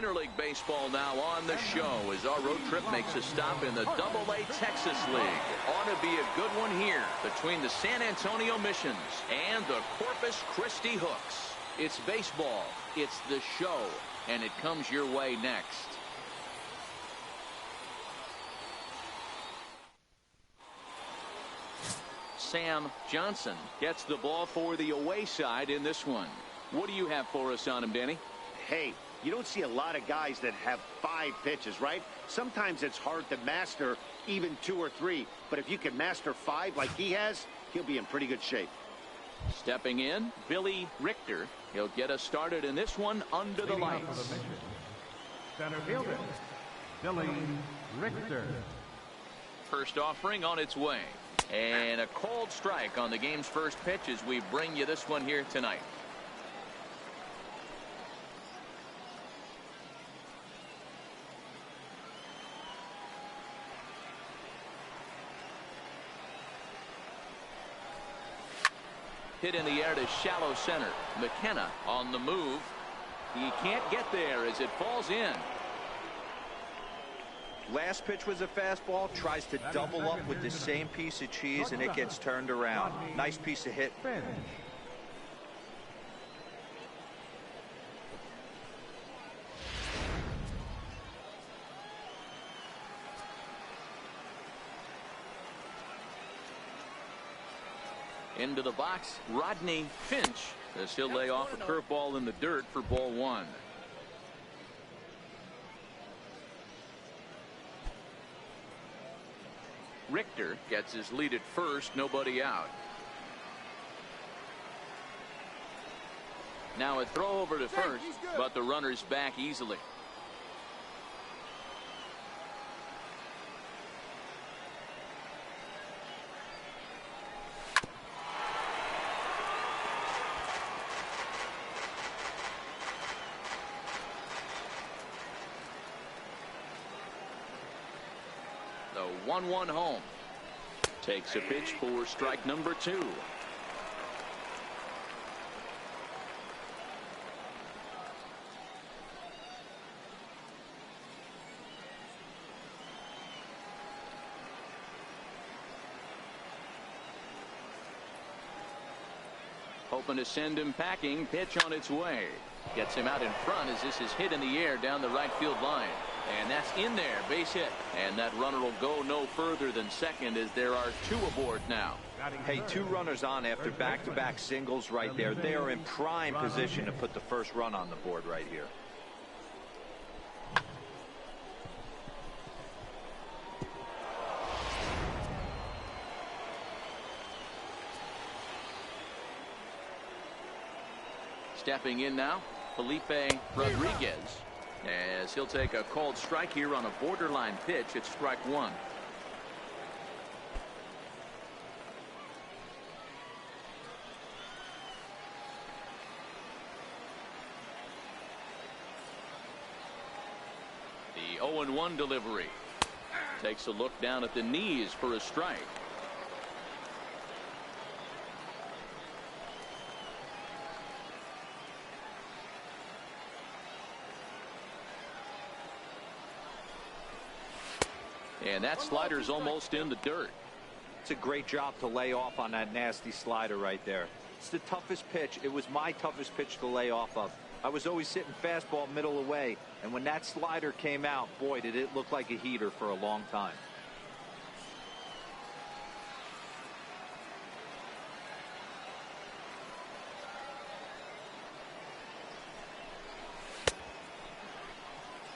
Minor league baseball now on the show as our road trip makes a stop in the AA Texas League. Ought to be a good one here between the San Antonio Missions and the Corpus Christi Hooks. It's baseball, it's the show, and it comes your way next. Sam Johnson gets the ball for the away side in this one. What do you have for us on him, Danny? Hey, you don't see a lot of guys that have 5 pitches, right? Sometimes it's hard to master even 2 or 3. But if you can master 5 like he has, he'll be in pretty good shape. Stepping in, Billy Richter. He'll get us started in this one under the lights. Center fielder, Billy Richter. First offering on its way. And a cold strike on the game's first pitch as we bring you this one here tonight. Hit in the air to shallow center. McKenna on the move. He can't get there as it falls in. Last pitch was a fastball. Tries to double up with the same piece of cheese, and it gets turned around. Nice piece of hit. Into the box, Rodney Finch, as he'll lay off a curveball in the dirt for ball 1. Richter gets his lead at first, nobody out. Now a throw over to first, but the runner's back easily. The 1-1 home. Takes a pitch for strike number 2. Hoping to send him packing. Pitch on its way. Gets him out in front as this is hit in the air down the right field line. And that's in there, base hit. And that runner will go no further than second as there are 2 aboard now. Hey, 2 runners on after back-to-back singles right there. They are in prime position to put the first run on the board right here. Stepping in now, Felipe Rodriguez, as he'll take a called strike here on a borderline pitch at strike 1. The 0-1 delivery. Takes a look down at the knees for a strike. And that slider's almost in the dirt. It's a great job to lay off on that nasty slider right there. It's the toughest pitch. It was my toughest pitch to lay off of. I was always sitting fastball middle away, and when that slider came out, boy, did it look like a heater for a long time.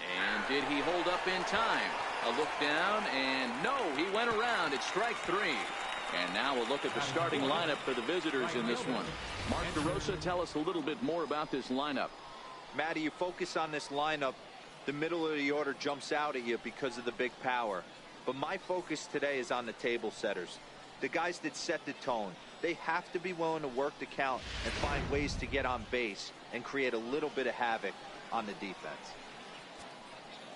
And did he hold up in time? A look down, and no, he went around. It's strike 3. And now we'll look at the starting lineup for the visitors in this one. Mark DeRosa, tell us a little bit more about this lineup. Matty, you focus on this lineup, the middle of the order jumps out at you because of the big power. But my focus today is on the table setters. The guys that set the tone. They have to be willing to work the count and find ways to get on base and create a little bit of havoc on the defense.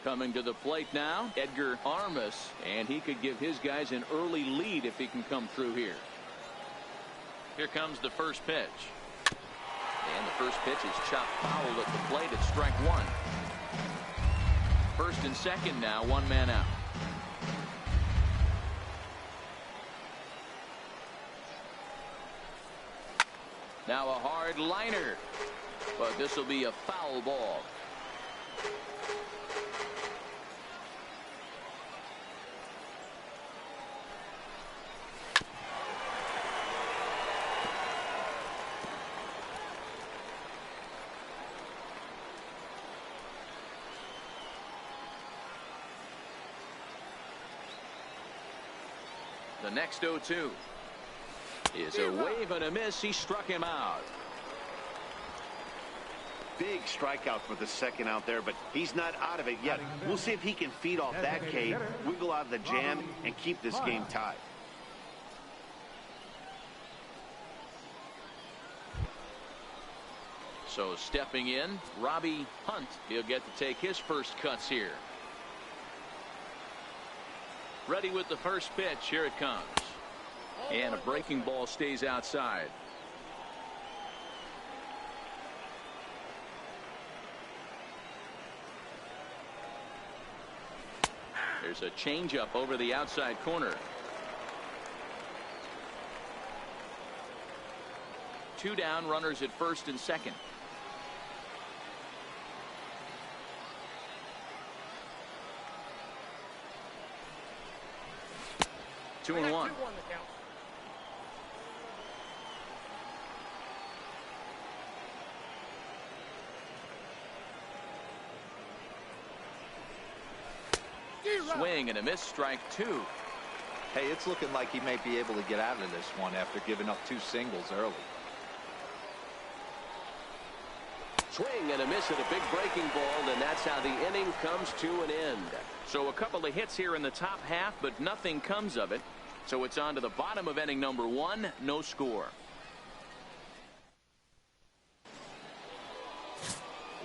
Coming to the plate now, Edgar Armas, and he could give his guys an early lead if he can come through here. Here comes the first pitch. And the first pitch is chopped foul at the plate at strike 1. first and second now, one man out. Now a hard liner, but this will be a foul ball. The next 0-2 is a wave and a miss. He struck him out. Big strikeout for the second out there, but he's not out of it yet. We'll see if he can feed off that K, wiggle out of the jam, and keep this game tied. So stepping in, Robbie Hunt. He'll get to take his first cuts here. Ready with the first pitch. Here it comes. And a breaking ball stays outside. There's a changeup over the outside corner. 2 down, runners at first and second. Two and one. Swing and a miss, strike 2. Hey, it's looking like he may be able to get out of this one after giving up 2 singles early. Swing and a miss at a big breaking ball, and that's how the inning comes to an end. So a couple of hits here in the top half, but nothing comes of it. So it's on to the bottom of inning number 1, no score.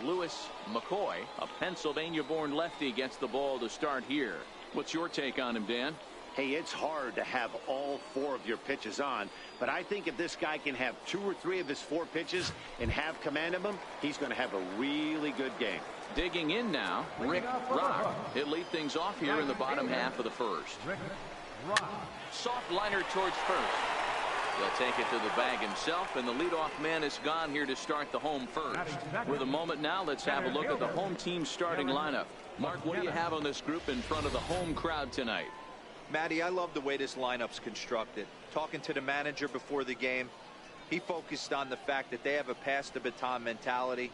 Lewis McCoy, a Pennsylvania-born lefty, gets the ball to start here. What's your take on him, Dan? Hey, it's hard to have all 4 of your pitches on, but I think if this guy can have 2 or 3 of his 4 pitches and have command of them, he's going to have a really good game. Digging in now, Rick Rock. He'll lead things off here in the bottom half of the first. Soft liner towards first. He'll take it to the bag himself, and the leadoff man is gone here to start the home first. With a moment now, let's have a look at the home team starting lineup. Mark, what do you have on this group in front of the home crowd tonight? Matty, I love the way this lineup's constructed. Talking to the manager before the game, he focused on the fact that they have a pass the baton mentality.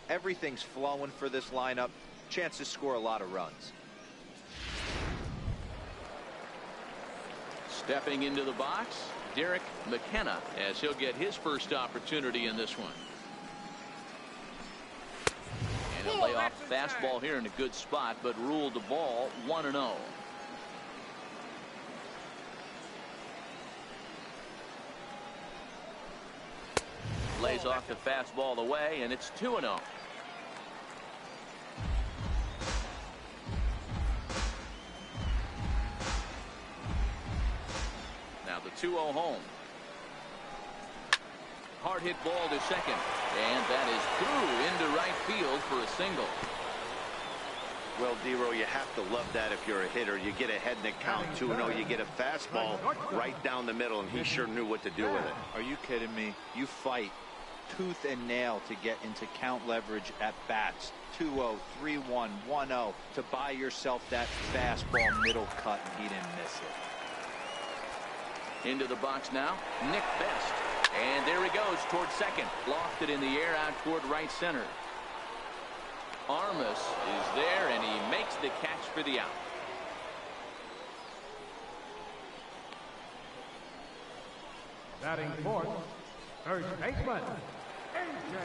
Everything's flowing for this lineup. Chance to score a lot of runs. Stepping into the box, Derek McKenna, as he'll get his first opportunity in this one. And a layoff fastball here in a good spot, but ruled the ball 1-0. Lays off the fastball away, and it's 2-0. Now the 2-0 home. Hard hit ball to second, and that is through into right field for a single. Well, Dero, you have to love that if you're a hitter. You get ahead in the count 2-0. You get a fastball right down the middle, and he sure knew what to do with it. Are you kidding me? You fight tooth and nail to get into count leverage at bats. 2-0, 3-1, 1-0 to buy yourself that fastball middle cut, and he didn't miss it. Into the box now, Nick Best. And there he goes towards second. Lofted in the air out toward right center. Armas is there, and he makes the catch for the out. Batting fourth, first baseman, A.J.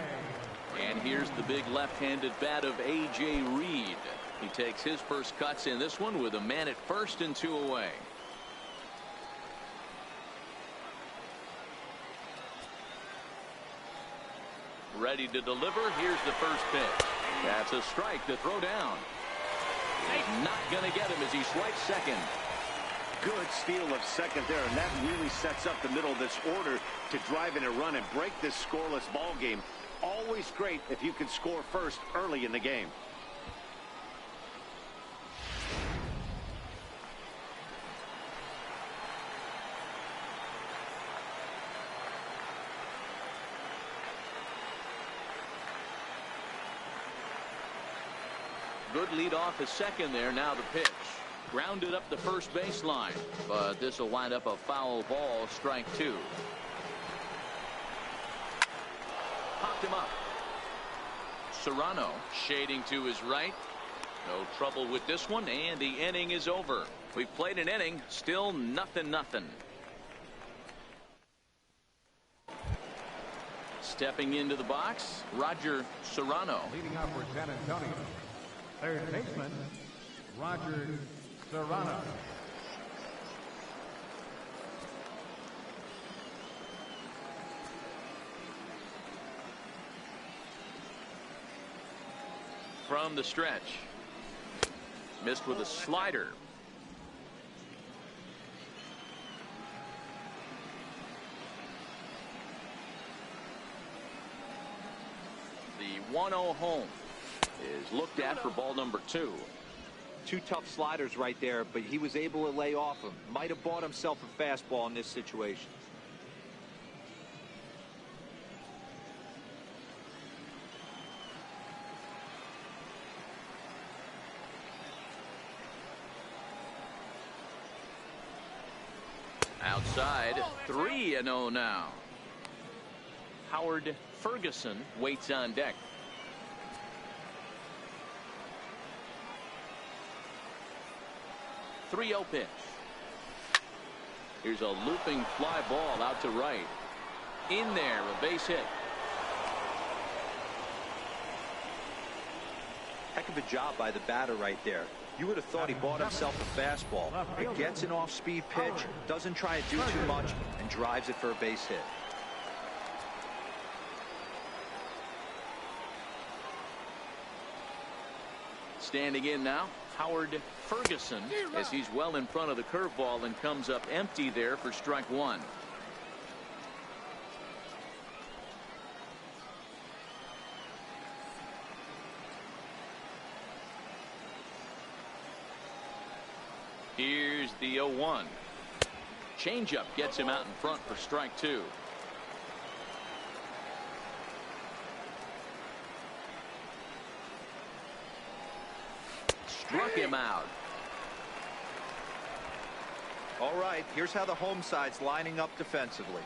And here's the big left-handed bat of A.J. Reed. He takes his first cuts in this one with a man at first and 2 away. Ready to deliver. Here's the first pitch. That's a strike to throw down. He's not going to get him as he swipes second. Good steal of second there, and that really sets up the middle of this order to drive in a run and break this scoreless ball game. Always great if you can score first early in the game. good lead off his second there. Now the pitch. Grounded up the first baseline, but this will wind up a foul ball, strike two. Popped him up. Serrano shading to his right. No trouble with this one, and the inning is over. We've played an inning, still nothing. Stepping into the box, Roger Serrano. Leading off for San Antonio, third baseman, Roger Serrano. From the stretch. Missed with a slider. The 1-0 home is looked at for ball number 2. Two tough sliders right there, but he was able to lay off him. Might have bought himself a fastball in this situation. Outside, 3-0 now. Howard Ferguson waits on deck. .30 pitch. Here's a looping fly ball out to right. In there, a base hit. Heck of a job by the batter right there. You would have thought he bought himself a fastball. It gets an off-speed pitch, doesn't try to do too much, and drives it for a base hit. Standing in now, Howard Ferguson, as he's well in front of the curveball and comes up empty there for strike one. Here's the 0-1. Changeup gets him out in front for strike two. Struck him out. All right, here's how the home side's lining up defensively.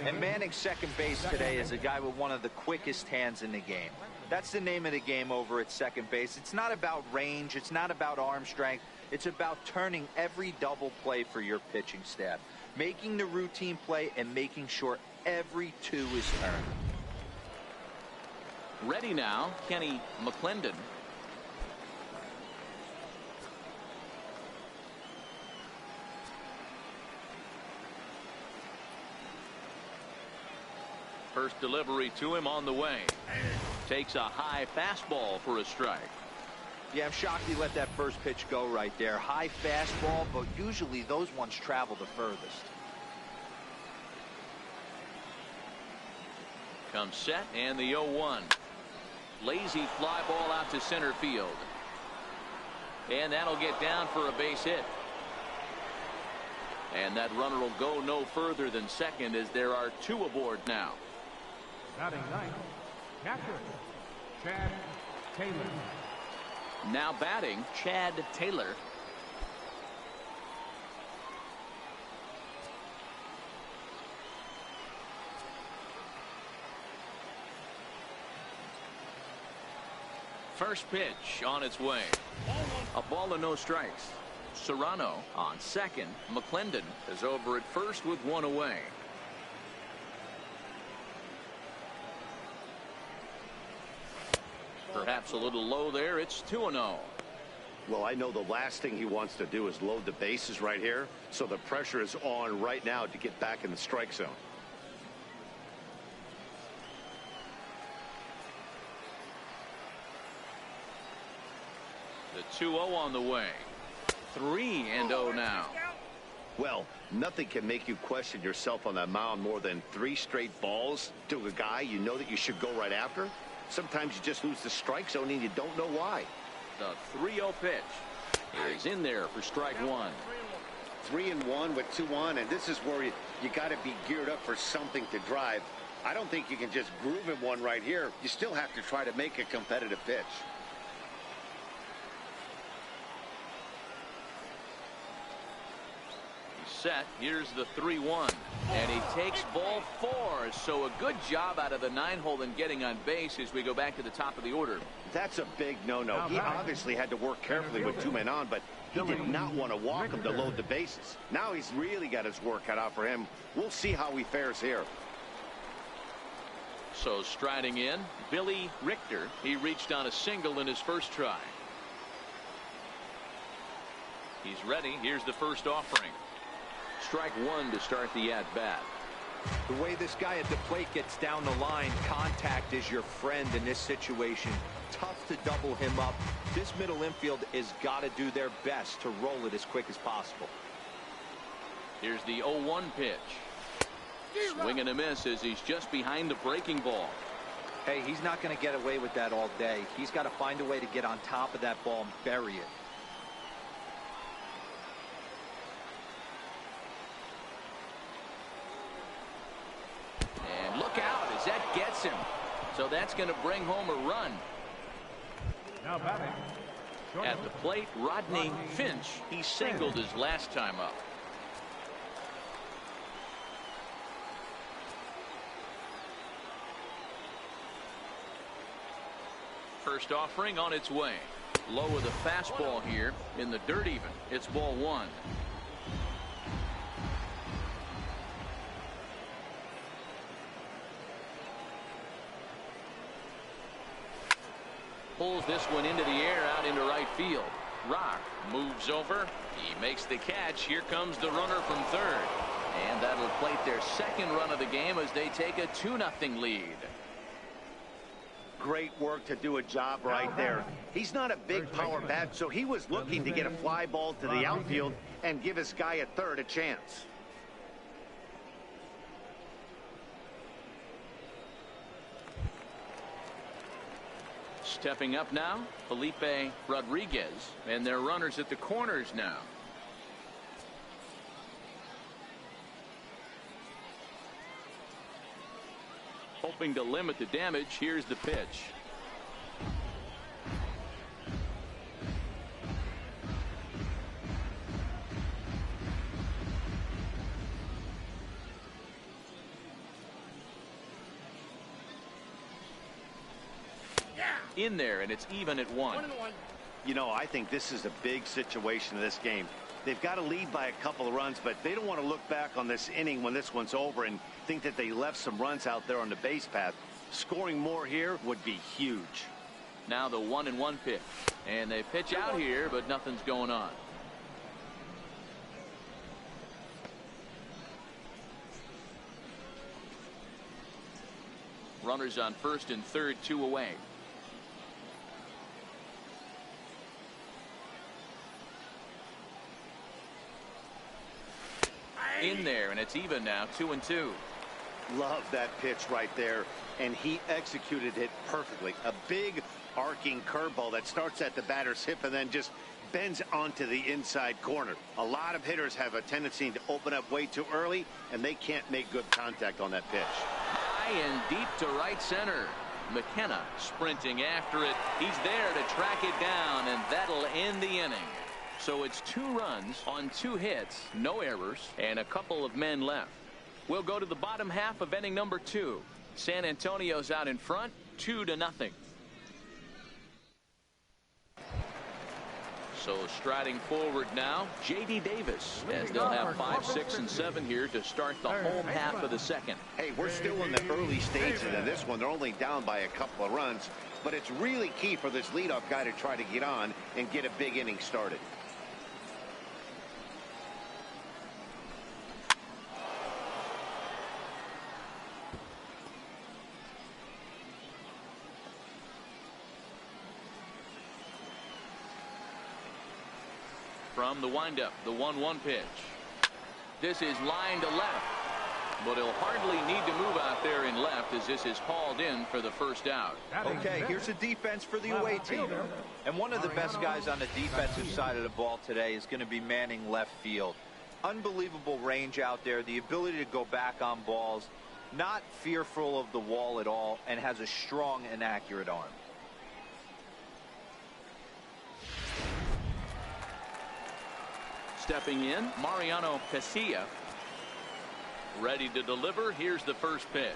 And manning second base today is a guy with one of the quickest hands in the game. That's the name of the game over at second base. It's not about range. It's not about arm strength. It's about turning every double play for your pitching staff, making the routine play and making sure every two is earned. Ready now, Kenny McClendon. First delivery to him on the way. Takes a high fastball for a strike. Yeah, I'm shocked he let that first pitch go right there. High fastball, but usually those ones travel the furthest. Comes set, and the 0-1. Lazy fly ball out to center field. And that'll get down for a base hit. And that runner will go no further than second as there are two aboard now. Batting ninth, catcher, Chad Taylor. Now batting, Chad Taylor. First pitch on its way. A ball and no strikes. Serrano on second. McClendon is over at first with one away. Perhaps a little low there. It's 2-0. Well, I know the last thing he wants to do is load the bases right here, so the pressure is on right now to get back in the strike zone. The 2-0 on the way. 3-0 now. Well, nothing can make you question yourself on that mound more than 3 straight balls to a guy you know that you should go right after. Sometimes you just lose the strike zone and you don't know why. The 3-0 pitch is in there for strike one. 3-1 with 2 on, and this is where you got to be geared up for something to drive. I don't think you can just groove him one right here. You still have to try to make a competitive pitch. set. Here's the 3-1. And he takes ball 4. So a good job out of the 9-hole in getting on base as we go back to the top of the order. That's a big no-no. He obviously had to work carefully with 2 men on, but he did not want to walk him to load the bases. Now he's really got his work cut out for him. We'll see how he fares here. So striding in, Billy Richter. He reached on a single in his first try. He's ready. Here's the first offering. Strike 1 to start the at-bat. The way this guy at the plate gets down the line, contact is your friend in this situation. Tough to double him up. This middle infield has got to do their best to roll it as quick as possible. Here's the 0-1 pitch. Swing and a miss as he's just behind the breaking ball. Hey, he's not going to get away with that all day. He's got to find a way to get on top of that ball and bury it. And look out as that gets him. So that's going to bring home a run. Now batting. At the plate, Rodney Finch. He singled his last time up. First offering on its way. Low with a fastball here in the dirt even. It's ball 1. Pulls this one into the air out into right field. Rock moves over. He makes the catch. Here comes the runner from third. And that'll plate their second run of the game as they take a 2-0 lead. Great work to do a job right there. He's not a big power bat, so he was looking to get a fly ball to the outfield and give his guy at third a chance. Stepping up now, Felipe Rodriguez, and their runners at the corners now. Hoping to limit the damage. Here's the pitch. In there, and it's even at 1. You know, I think this is a big situation in this game. They've got to lead by a couple of runs, but they don't want to look back on this inning when this one's over and think that they left some runs out there on the base path. Scoring more here would be huge. Now the 1-1 pitch, and they pitch out here, but nothing's going on. Runners on first and third, 2 away. In there, and it's even now, 2-2. Love that pitch right there, and he executed it perfectly. A big arcing curveball that starts at the batter's hip and then just bends onto the inside corner. A lot of hitters have a tendency to open up way too early, and they can't make good contact on that pitch. High and deep to right center. McKenna sprinting after it. He's there to track it down, and that'll end the inning. So it's 2 runs on 2 hits, no errors, and a couple of men left. We'll go to the bottom half of inning number 2. San Antonio's out in front, 2-0. So striding forward now, J.D. Davis, as they'll have 5, 6, and 7 here to start the home half of the second. Hey, we're still in the early stages of this one. They're only down by a couple of runs, but it's really key for this leadoff guy to try to get on and get a big inning started. From the windup, the 1-1 pitch. This is line to left, but he'll hardly need to move out there in left as this is hauled in for the first out. Okay, here's a defense for the away team. And one of the best guys on the defensive side of the ball today is going to be manning left field. Unbelievable range out there, the ability to go back on balls, not fearful of the wall at all, and has a strong and accurate arm. Stepping in, Mariano Casilla. Ready to deliver. Here's the first pitch.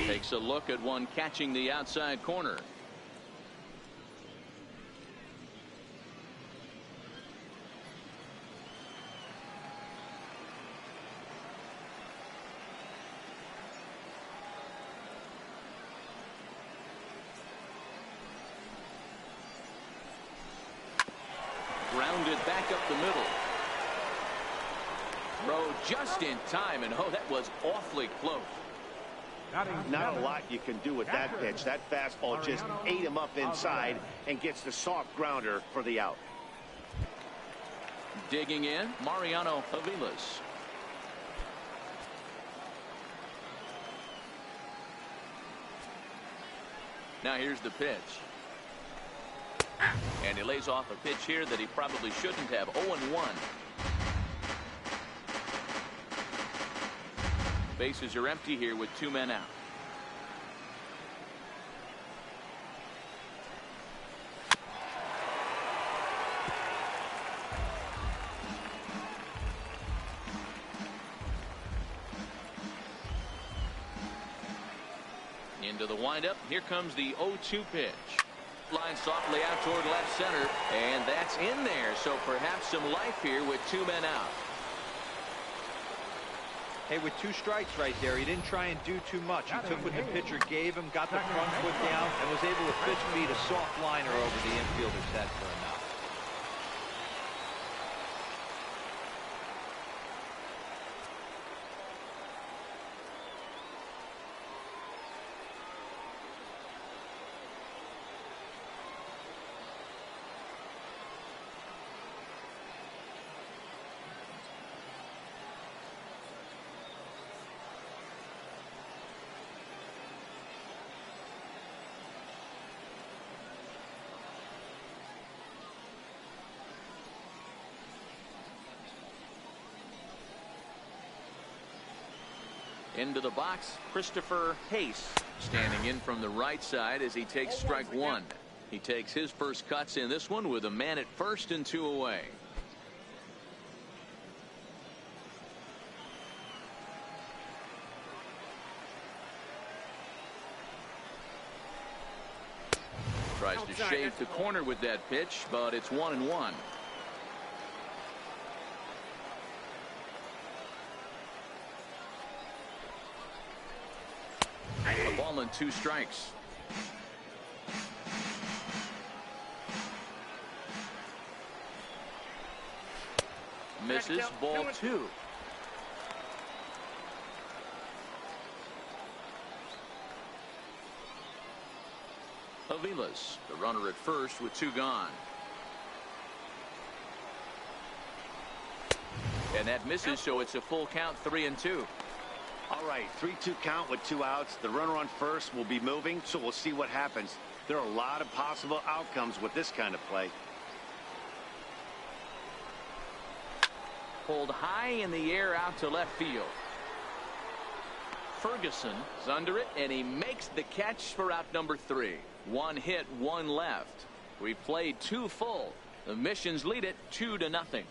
Takes a look at one catching the outside corner. Grounded back up the middle. Throw just in time, and oh, that was awfully close. Not a lot you can do with that pitch. That fastball just ate him up inside and gets the soft grounder for the out. Digging in, Mariano Avilas. Now here's the pitch. And he lays off a pitch here that he probably shouldn't have. 0-1. Bases are empty here with 2 men out. Into the windup. Here comes the 0-2 pitch. Line softly out toward left center, and that's in there. So perhaps some life here with 2 men out. Hey, with 2 strikes right there, he didn't try and do too much. He took what the pitcher gave him, got the front foot down, and was able to pitch feed a soft liner over the infielder's head for a knock. Into the box, Christopher Hayes standing in from the right side as he takes strike 1. He takes his first cuts in this one with a man at first and 2 away. Tries to shave the corner with that pitch, but it's 1-1. A ball and 2 strikes. Misses, ball 2. Avilas, the runner at first with 2 gone. And that misses, so it's a full count, 3-2. All right, 3-2 count with 2 outs. The runner on first will be moving, so we'll see what happens. There are a lot of possible outcomes with this kind of play. Pulled high in the air out to left field. Ferguson is under it, and he makes the catch for out number 3. 1 hit, 1 left. We played 2 full. The Missions lead it 2-0.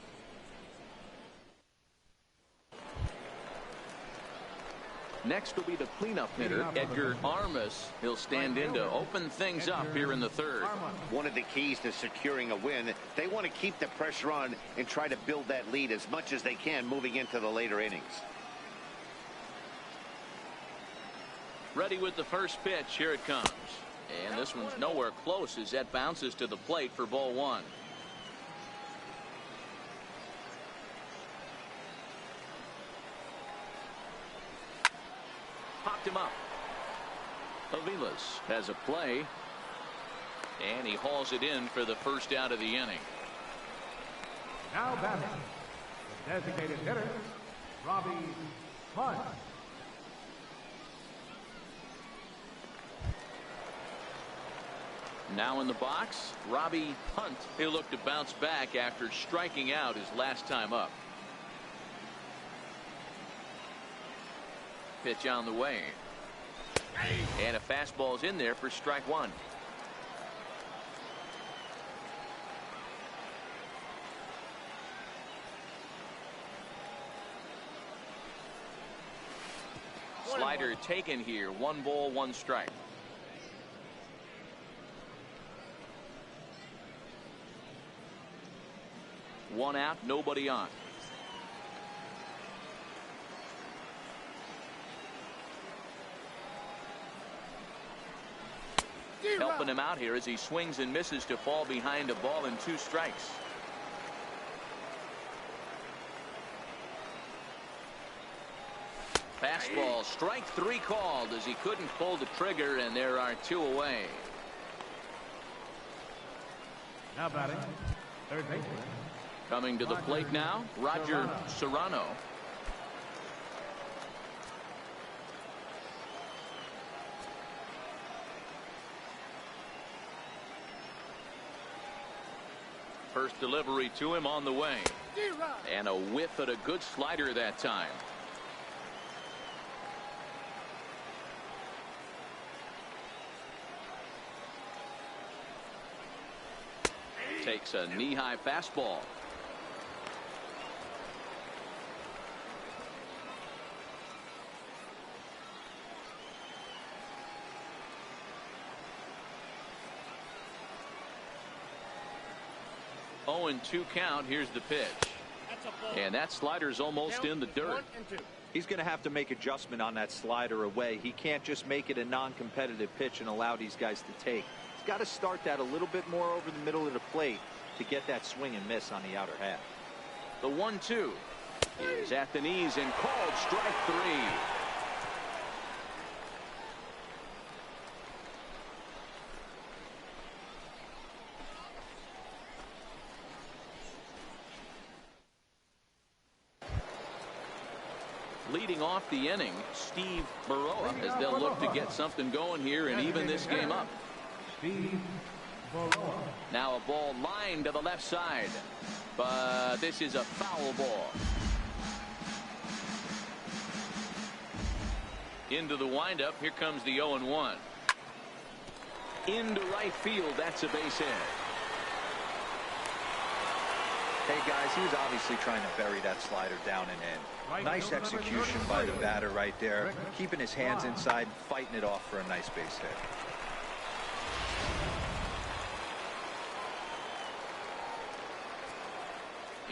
Next will be the cleanup hitter, Edgar Armas. He'll stand in to open things up here in the 3rd. One of the keys to securing a win, they want to keep the pressure on and try to build that lead as much as they can moving into the later innings. Ready with the first pitch. Here it comes. And this one's nowhere close as that bounces to the plate for ball 1. Popped him up. Avilas has a play, and he hauls it in for the first out of the inning. Now batting, the designated hitter, Robbie Hunt. Now in the box, Robbie Hunt. He'll look to bounce back after striking out his last time up. Pitch on the way. And a fastball's in there for strike 1. slider taken here. 1 ball, 1 strike. One out, nobody on. Helping him out here as he swings and misses to fall behind a ball and 2 strikes. Fastball, strike 3 called as he couldn't pull the trigger, and there are 2 away. Now batting, third baseman. Coming to the plate now, Roger Serrano. First delivery to him on the way. And a whiff at a good slider that time. Takes a knee-high fastball. Oh, and 2 count. Here's the pitch. And that slider's almost in the dirt. He's going to have to make adjustment on that slider away. He can't just make it a non-competitive pitch and allow these guys to take. He's got to start that a little bit more over the middle of the plate to get that swing and miss on the outer half. The 1-2 is at the knees and called strike 3. Leading off the inning, Steve Baroa, as they'll look to get something going here and even this game up. Now a ball lined to the left side, but this is a foul ball. Into the windup. Here comes the 0-1. Into right field. That's a base hit. Hey guys, he was obviously trying to bury that slider down and in. Nice execution by the batter right there, keeping his hands inside and fighting it off for a nice base hit.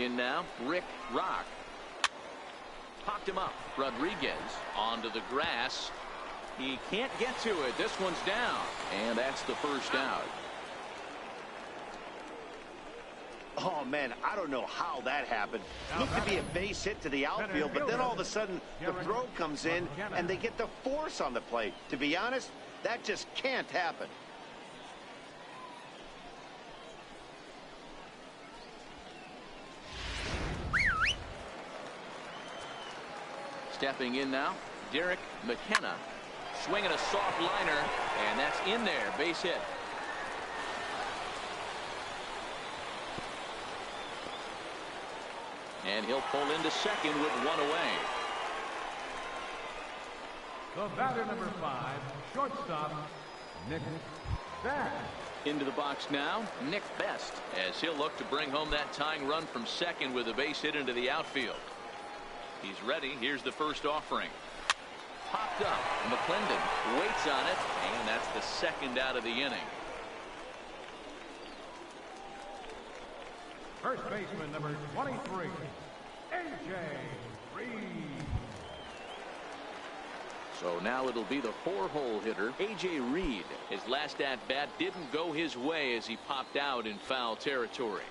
In now, Rick Rock. Popped him up. Rodriguez onto the grass. He can't get to it. This one's down. And that's the first out. Oh, man, I don't know how that happened. Looked to be a base hit to the outfield, but then all of a sudden the throw comes in and they get the force on the plate. To be honest, that just can't happen. Stepping in now, Derek McKenna. Swinging a soft liner, and that's in there. Base hit. And he'll pull into second with 1 away. The batter number 5, shortstop, Nick Best. Into the box now, Nick Best, as he'll look to bring home that tying run from second with a base hit into the outfield. He's ready. Here's the first offering. Popped up. McClendon waits on it, and that's the second out of the inning. First baseman number 23, A.J. Reed. So now it'll be the 4-hole hitter, A.J. Reed. His last at-bat didn't go his way as he popped out in foul territory.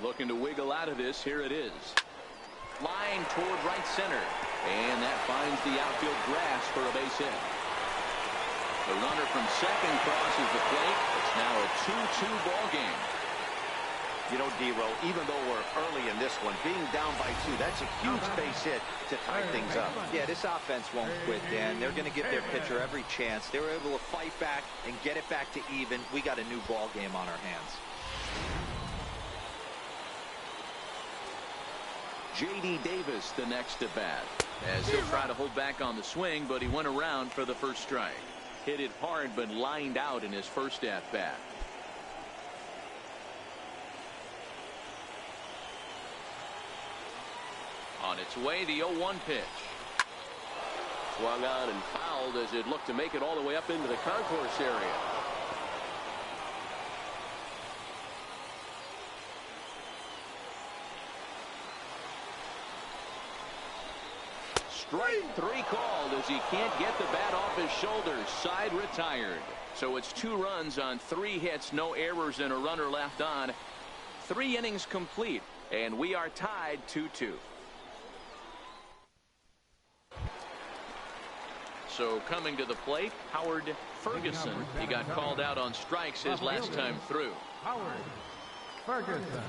Looking to wiggle out of this. Here it is. Line toward right center. And that finds the outfield grass for a base hit. The runner from second crosses the plate. It's now a 2-2 ball game. You know, D-Row, even though we're early in this one, being down by 2, that's a huge base hit to tie things up. Yeah, this offense won't quit, Dan. They're going to give their pitcher every chance. They were able to fight back and get it back to even. We got a new ball game on our hands. J.D. Davis the next at bat, as he'll try to hold back on the swing, but he went around for the first strike. Hit it hard but lined out in his first at bat. On its way, the 0-1 pitch. Swung on and fouled as it looked to make it all the way up into the concourse area. Strike 3 called as he can't get the bat off his shoulders. Side retired. So it's 2 runs on 3 hits, no errors, and a runner left on. 3 innings complete, and we are tied 2-2. So coming to the plate, Howard Ferguson. He got called out on strikes his last time through. Howard Ferguson.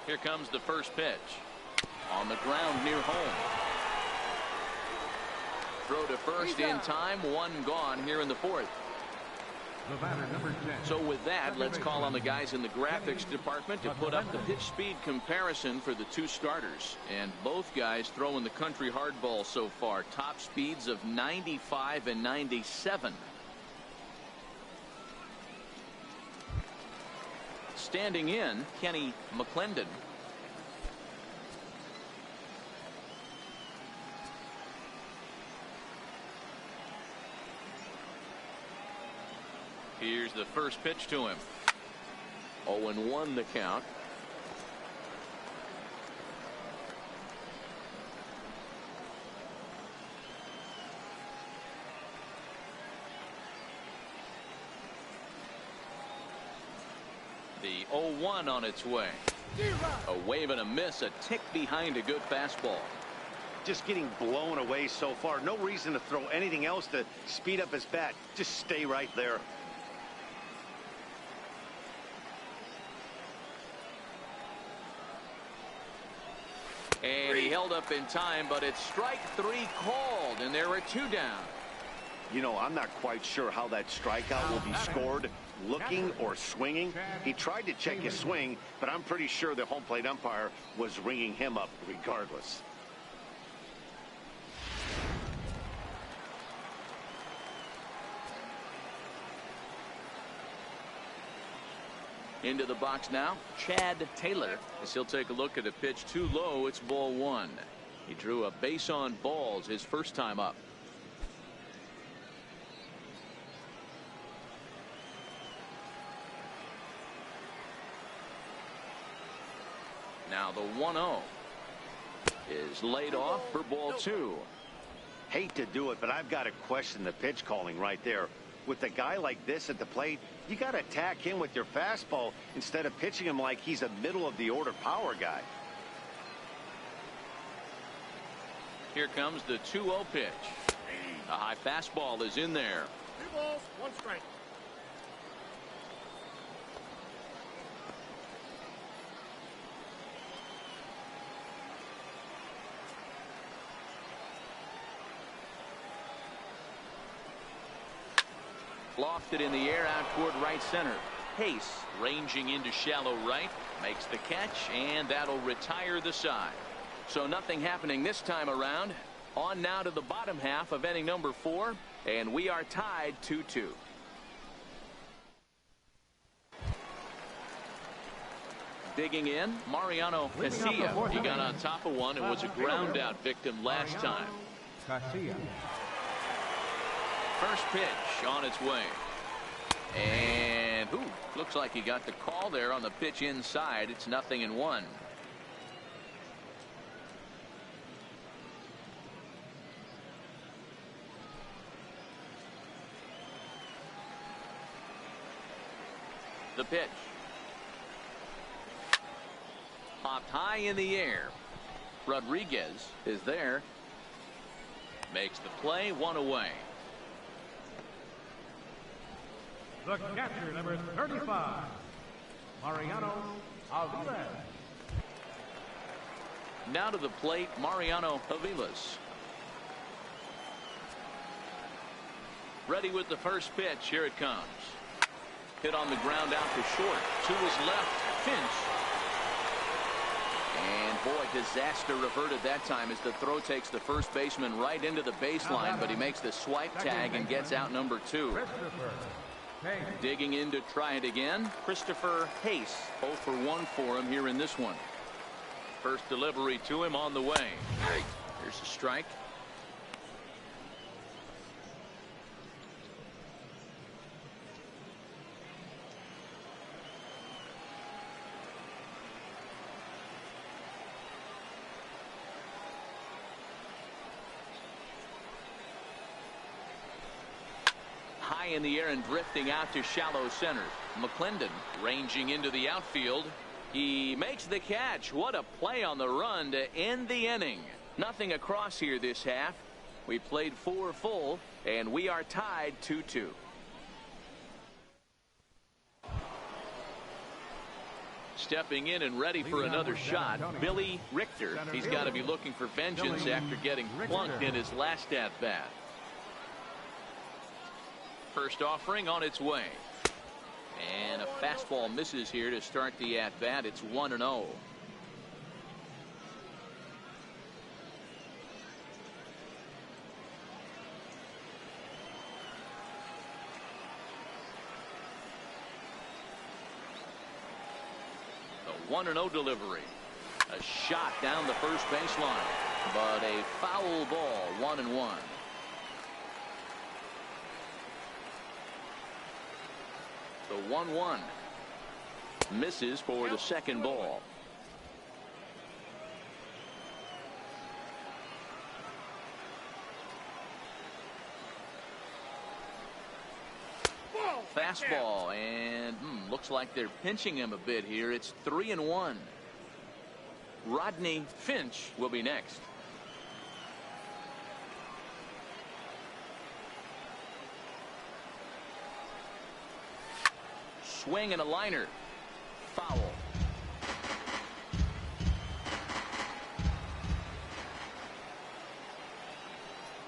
Here comes the first pitch. On the ground near home. Throw to first in time. 1 gone here in the 4th. The batter, number 10. So with that, let's call on the guys in the graphics department to put up the pitch speed comparison for the 2 starters. And both guys throwing the country hardball so far. Top speeds of 95 and 97. Standing in, Kenny McClendon. Here's the first pitch to him. 0-1 the count. The 0-1 on its way. A wave and a miss, a tick behind a good fastball. Just getting blown away so far. No reason to throw anything else to speed up his bat. Just stay right there. And he held up in time, but it's strike 3 called, and there are 2 down. You know, I'm not quite sure how that strikeout will be scored. Looking or swinging. He tried to check his swing, but I'm pretty sure the home plate umpire was ringing him up regardless. Into the box now, Chad Taylor, as he'll take a look at a pitch too low. It's ball 1. He drew a base on balls his first time up. Now the 1-0 is laid off for ball 2. Hate to do it, but I've got to question the pitch calling right there. With a guy like this at the plate, you got to attack him with your fastball instead of pitching him like he's a middle of the order power guy. Here comes the 2-0 pitch. A high fastball is in there. 2 balls, 1 strike. Lofted in the air out toward right center. Pace ranging into shallow right. Makes the catch, and that'll retire the side. So nothing happening this time around. On now to the bottom half of inning number 4, and we are tied 2-2. Digging in, Mariano Casilla. He got on top of one and was a ground out victim last time. Casilla. First pitch on its way. And looks like he got the call there on the pitch inside. It's 0-1. The pitch. Popped high in the air. Rodriguez is there. Makes the play, 1 away. The catcher, number 35, Mariano Aviles. Now to the plate, Mariano Aviles. Ready with the first pitch. Here it comes. Hit on the ground out to short. To his left, Finch. And boy, disaster reverted that time as the throw takes the first baseman right into the baseline, but he makes the swipe tag and gets out number 2. Hey. Digging in to try it again. Christopher Hayes. 0 for 1 for him here in this one. First delivery to him on the way. Here's a strike. High in the air and drifting out to shallow center. McClendon ranging into the outfield. He makes the catch. What a play on the run to end the inning. Nothing across here this half. We played 4 full, and we are tied 2-2. Stepping in and ready for another shot, Billy Richter. He's got to be looking for vengeance after getting plunked in his last at-bat. First offering on its way. And a fastball misses here to start the at-bat. It's 1-0. The 1-0 delivery. A shot down the first baseline, but a foul ball. 1-1. The 1-1 misses for the second ball. Fastball, and looks like they're pinching him a bit here. It's 3-1. Rodney Finch will be next. Swing and a liner. Foul.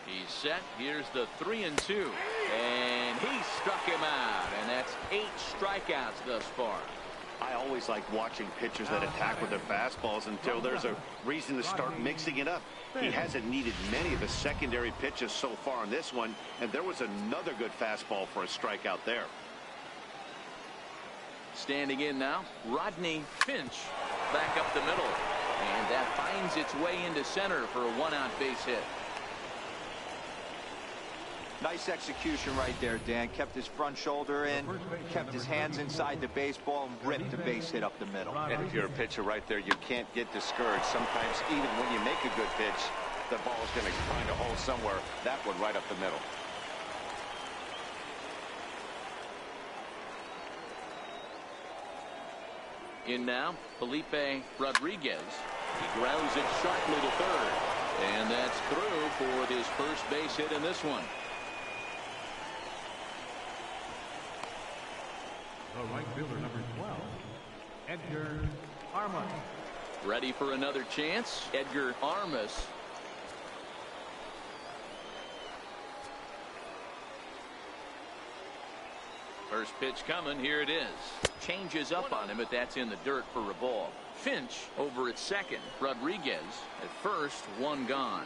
He's set. Here's the 3-2. And he struck him out. And that's 8 strikeouts thus far. I always like watching pitchers that attack with their fastballs until there's a reason to start mixing it up. He hasn't needed many of the secondary pitches so far in this one, and there was another good fastball for a strikeout there. Standing in now, Rodney Finch back up the middle. And that finds its way into center for a 1-out base hit. Nice execution right there, Dan. Kept his front shoulder in, kept his hands inside the baseball, and ripped the base hit up the middle. And if you're a pitcher right there, you can't get discouraged. Sometimes even when you make a good pitch, the ball is going to find a hole somewhere. That one right up the middle. In now, Felipe Rodriguez. He grounds it sharply to third. And that's through for his first base hit in this one. The right fielder, number 12, Edgar Armas. Ready for another chance. Edgar Armas. First pitch coming. Here it is. Changes up on him, but that's in the dirt for a ball. Finch over at second. Rodriguez at first. 1 gone.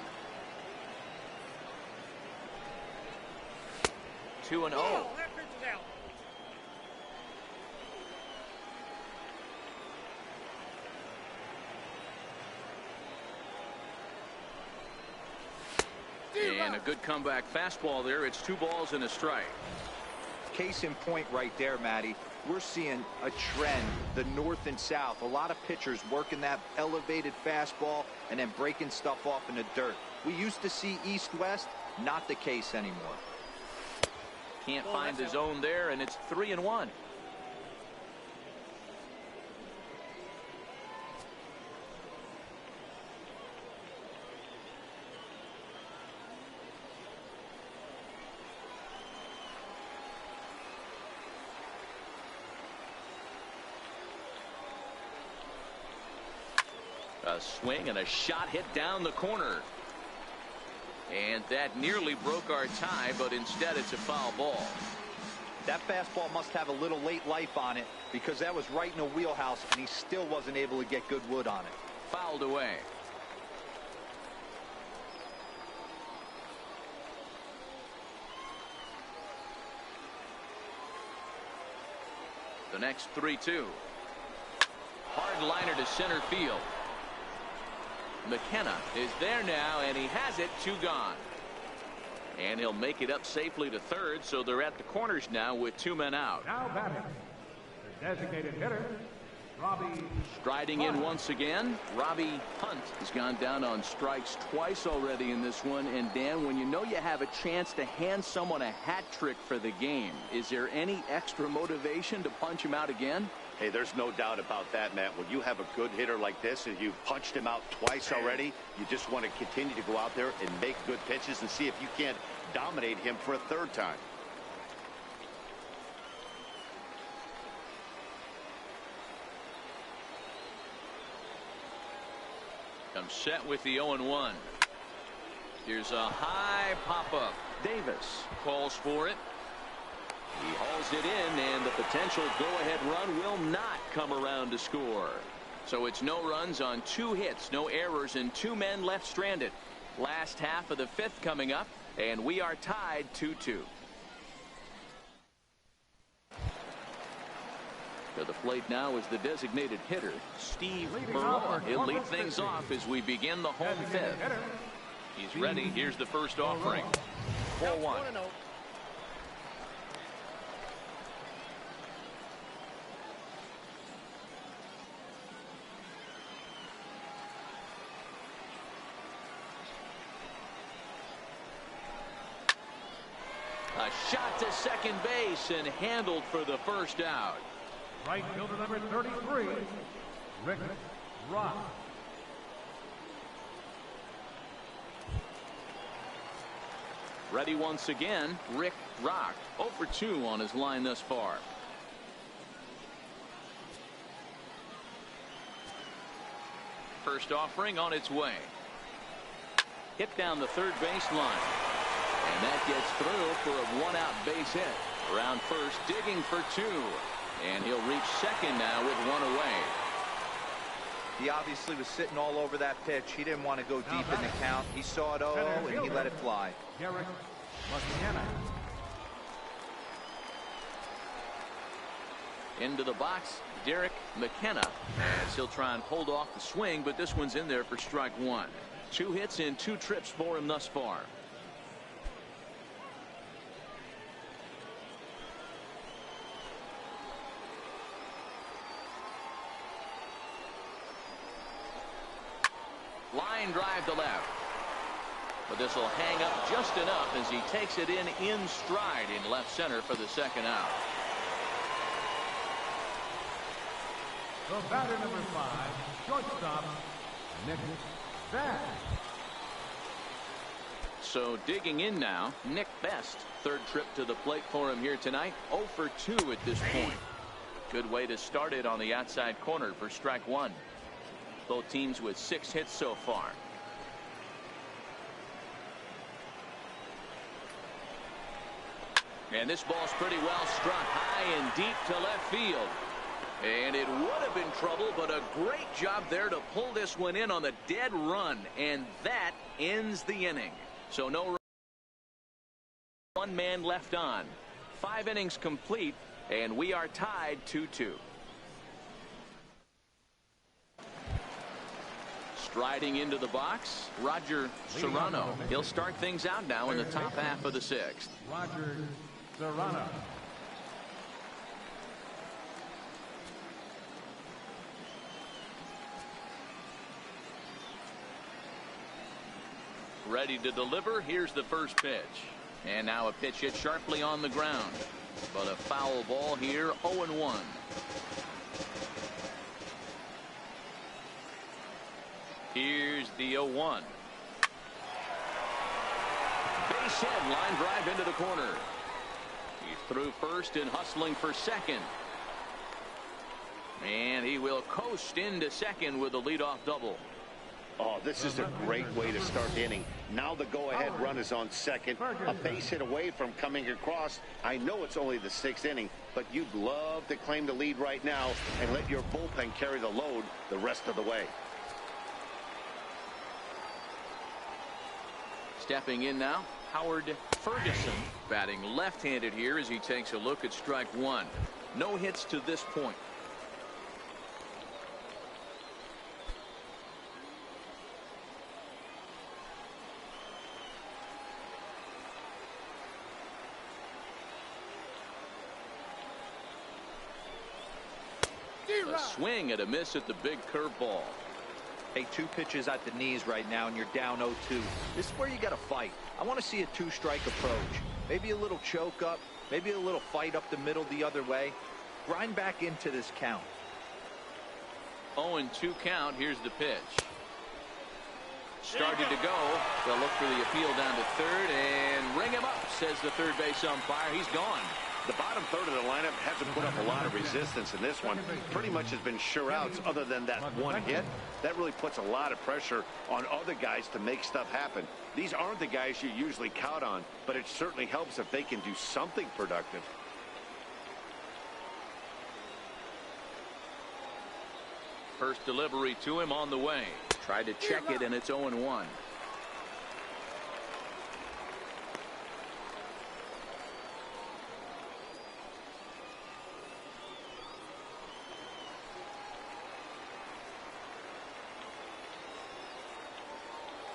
2-0. And a good comeback fastball there. It's 2 balls and a strike. Case in point right there, Matty. We're seeing a trend, the north and south. A lot of pitchers working that elevated fastball and then breaking stuff off in the dirt. We used to see east-west, not the case anymore. Can't find the zone there, and it's 3-1. A swing and a shot hit down the corner. And that nearly broke our tie, but instead it's a foul ball. That fastball must have a little late life on it because that was right in the wheelhouse, and he still wasn't able to get good wood on it. Fouled away. next 3-2. Hard liner to center field. McKenna is there now, and he has it. 2 gone. And he'll make it up safely to third, so they're at the corners now with 2 men out. Now batting, the designated hitter, Robbie. Striding in once again, Robbie Hunt has gone down on strikes twice already in this one. And Dan, when you know you have a chance to hand someone a hat trick for the game, is there any extra motivation to punch him out again? Hey, there's no doubt about that, Matt. When you have a good hitter like this and you've punched him out twice already, you just want to continue to go out there and make good pitches and see if you can't dominate him for a third time. Comes set with the 0-1. Here's a high pop-up. Davis calls for it. He hauls it in, and the potential go-ahead run will not come around to score. So it's no runs on 2 hits, no errors, and 2 men left stranded. Last half of the 5th coming up, and we are tied 2-2. To the plate now is the designated hitter, Steve Maroa. He'll lead things off as we begin the home 5th. He's ready. Here's the first offering. 4-1. A shot to second base and handled for the first out. Right fielder number 33, Rick Rock. Ready once again, Rick Rock. 0 for 2 on his line thus far. First offering on its way. Hit down the third baseline. And that gets through for a 1-out base hit. Around first, digging for 2. And he'll reach second now with 1 away. He obviously was sitting all over that pitch. He didn't want to go deep in the count. He saw it and he let it fly. Into the box, Derek McKenna, as he'll try and hold off the swing, but this one's in there for strike 1. 2 hits in 2 trips for him thus far. Line drive to left. But this will hang up just enough as he takes it in stride in left center for the second out. The batter number 5, shortstop, Nick Best. So digging in now, Nick Best. 3rd trip to the plate for him here tonight. 0 for 2 at this point. Good way to start it on the outside corner for strike 1. Both teams with 6 hits so far. And this ball's pretty well struck high and deep to left field. And it would have been trouble, but a great job there to pull this one in on the dead run. And that ends the inning. So no run. 1 man left on. 5 innings complete, and we are tied 2-2. Striding into the box, Roger Serrano. He'll start things out now in the top half of the 6th. Roger Serrano. Ready to deliver. Here's the first pitch. And now a pitch hit sharply on the ground. But a foul ball here, 0-1. Here's the 0-1. Base hit, line drive into the corner. He's through first and hustling for second. And he will coast into second with a leadoff double. Oh, this is a great way to start the inning. Now the go-ahead run is on second. A base hit away from coming across. I know it's only the 6th inning, but you'd love to claim the lead right now and let your bullpen carry the load the rest of the way. Stepping in now, Howard Ferguson, batting left-handed here as he takes a look at strike 1. No hits to this point. A swing and a miss at the big curveball. Hey, 2 pitches at the knees right now, and you're down 0-2. This is where you got to fight. I want to see a 2-strike approach. Maybe a little choke up, maybe a little fight up the middle the other way. Grind back into this count. 0-2 count. Here's the pitch. Started to go. They'll look for the appeal down to third and ring him up, says the third base umpire. He's gone. The bottom third of the lineup hasn't put up a lot of resistance in this one. Pretty much has been sure outs other than that one hit. That really puts a lot of pressure on other guys to make stuff happen. These aren't the guys you usually count on, but it certainly helps if they can do something productive. First delivery to him on the way. Tried to check it, and it's 0-1.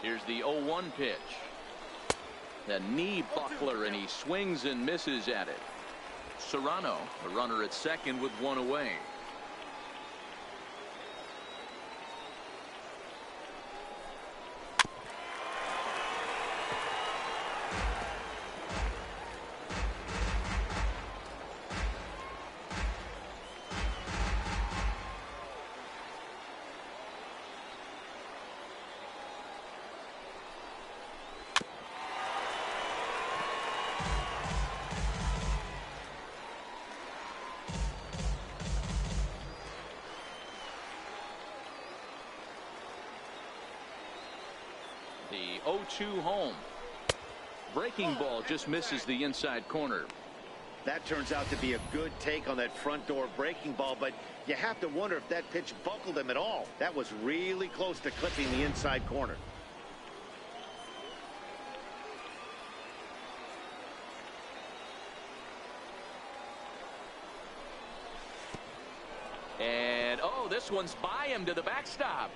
Here's the 0-1 pitch. The knee buckler, and he swings and misses at it. Serrano, the runner at second with 1 away. The 0-2 home. Breaking ball just misses the inside corner. That turns out to be a good take on that front door breaking ball, but you have to wonder if that pitch buckled him at all. That was really close to clipping the inside corner. And, oh, this one's by him to the backstop.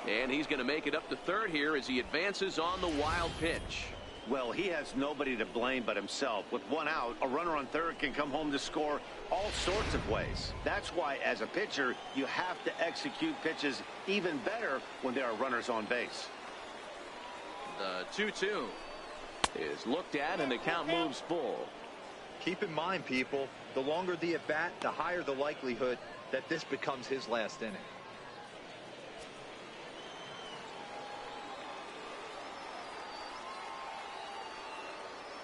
And he's going to make it up to third here as he advances on the wild pitch. Well, he has nobody to blame but himself. With 1 out, a runner on third can come home to score all sorts of ways. That's why, as a pitcher, you have to execute pitches even better when there are runners on base. The 2-2 is looked at, and the count moves full. Keep in mind, people, the longer the at-bat, the higher the likelihood that this becomes his last inning.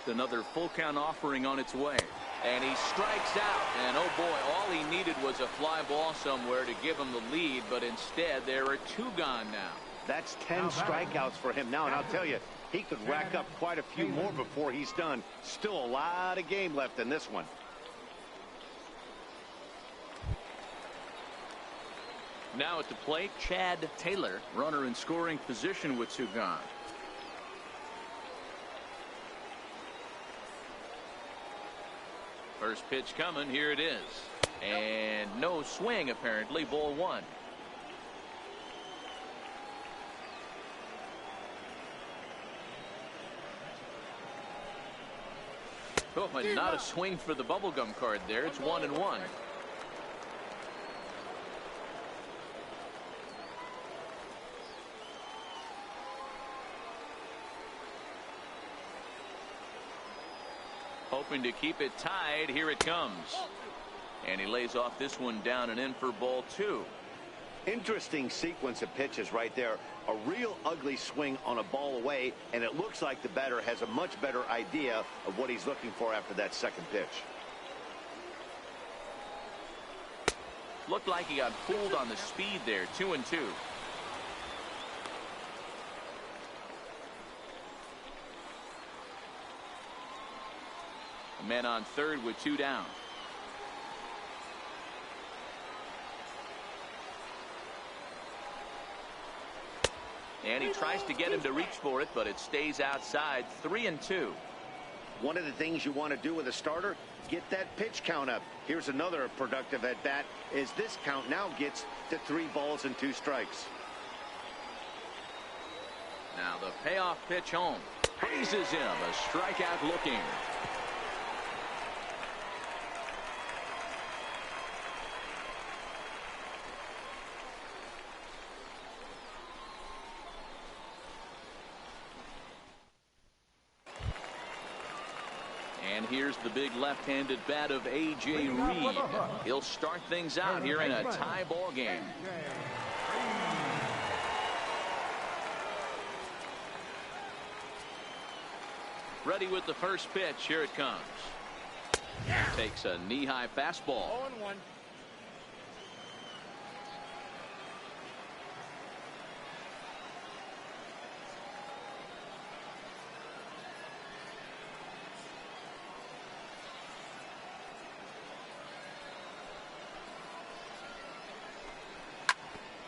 Another full count offering on its way, and he strikes out. And oh boy, all he needed was a fly ball somewhere to give him the lead, but instead there are 2 gone now. That's 10 strikeouts for him now, and I'll tell you, he could rack up quite a few more before he's done. Still a lot of game left in this one. Now at the plate, Chad Taylor, runner in scoring position with 2 gone. First pitch coming. Here it is. And no swing, apparently. Ball 1. Oh, but not a swing for the bubblegum card there. It's 1-1. Hoping to keep it tied. Here it comes. And he lays off this one down and in for ball 2. Interesting sequence of pitches right there. A real ugly swing on a ball away, and it looks like the batter has a much better idea of what he's looking for after that second pitch. Looked like he got fooled on the speed there. 2-2. Men on third with 2 down. And he tries to get him to reach for it, but it stays outside. 3-2. One of the things you want to do with a starter, get that pitch count up. Here's another productive at-bat as this count now gets to 3 balls and 2 strikes. Now the payoff pitch home. Freezes him. A strikeout looking. And here's the big left-handed bat of A.J. Reed. He'll start things out here in a tie ball game. Ready with the first pitch. Here it comes. Takes a knee-high fastball. 0-1.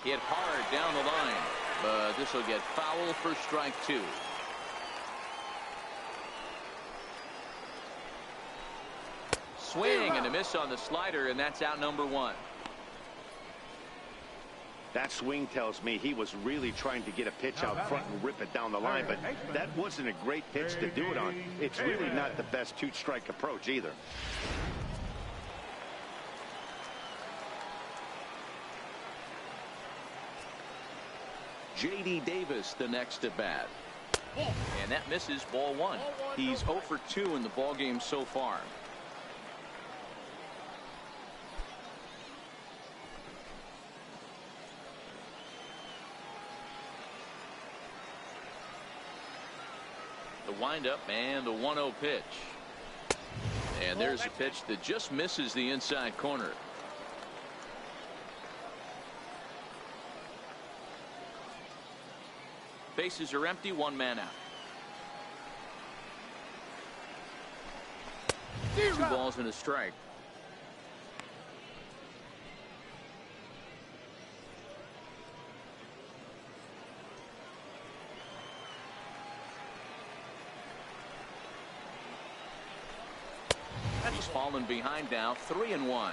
Hit hard down the line, but this will get foul for strike 2. Swing and a miss on the slider, and that's out number 1. That swing tells me he was really trying to get a pitch out front and rip it down the line, but that wasn't a great pitch to do it on. It's really not the best 2-strike approach either. J.D. Davis the next at bat. And that misses, ball 1. He's 0 for 2 in the ball game so far. The windup and the 1-0 pitch. And there's a pitch that just misses the inside corner. Bases are empty, 1 man out. 2 balls and a strike. He's fallen behind now, 3-1.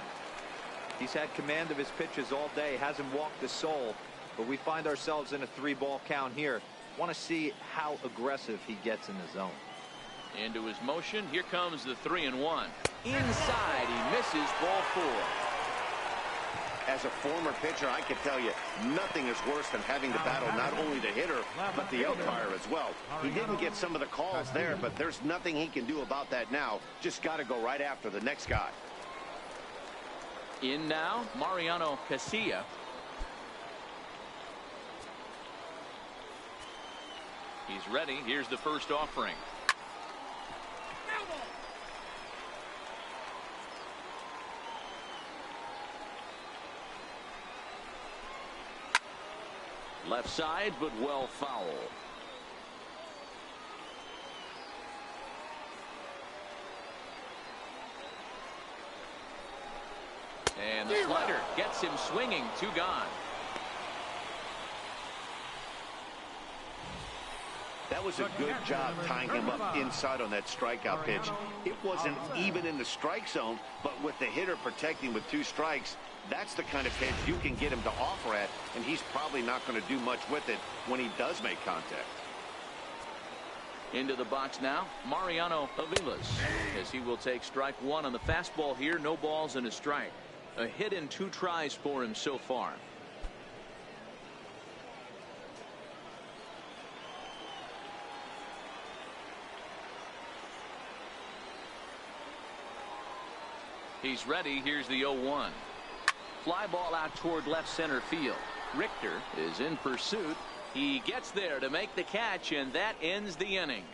He's had command of his pitches all day, hasn't walked a soul, but we find ourselves in a 3-ball count here. Want to see how aggressive he gets in the zone. Into his motion. Here comes the 3-1. Inside, he misses, ball 4. As a former pitcher, I can tell you nothing is worse than having to battle not only the hitter but the umpire as well. He didn't get some of the calls there, but there's nothing he can do about that now. Just got to go right after the next guy. In now, Mariano Casilla. He's ready. Here's the first offering. Left side, but well foul. And the slider gets him swinging. 2 gone. That was a good job tying him up inside on that strikeout pitch. It wasn't even in the strike zone, but with the hitter protecting with 2 strikes, that's the kind of pitch you can get him to offer at, and he's probably not going to do much with it when he does make contact. Into the box now, Mariano Aviles, as he will take strike 1 on the fastball here. No balls and a strike. A hit in 2 tries for him so far. He's ready. Here's the 0-1. Fly ball out toward left center field. Richter is in pursuit. He gets there to make the catch, and that ends the inning.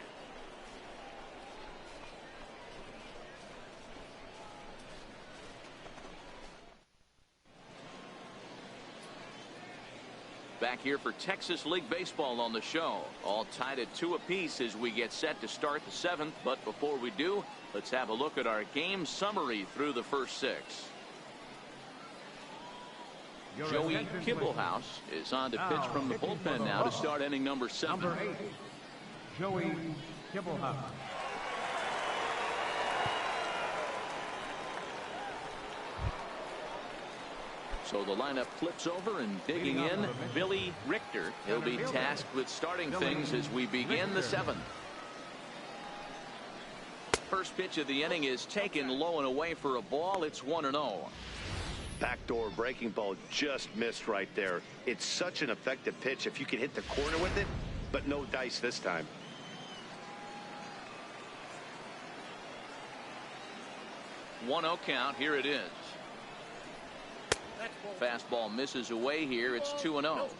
Back here for Texas League Baseball on the show. All tied at 2 apiece as we get set to start the 7th. But before we do, let's have a look at our game summary through the first 6. Joey Kibblehouse is on to pitch from the bullpen now to start inning number 7. Number 8, Joey Kibblehouse. So the lineup flips over, and digging in, Billy Richter. He'll be tasked with starting things as we begin the 7th. First pitch of the inning is taken low and away for a ball. It's 1-0. Backdoor breaking ball just missed right there. It's such an effective pitch if you can hit the corner with it, but no dice this time. One-0 count. Here it is. Fastball misses away here. It's 2-0.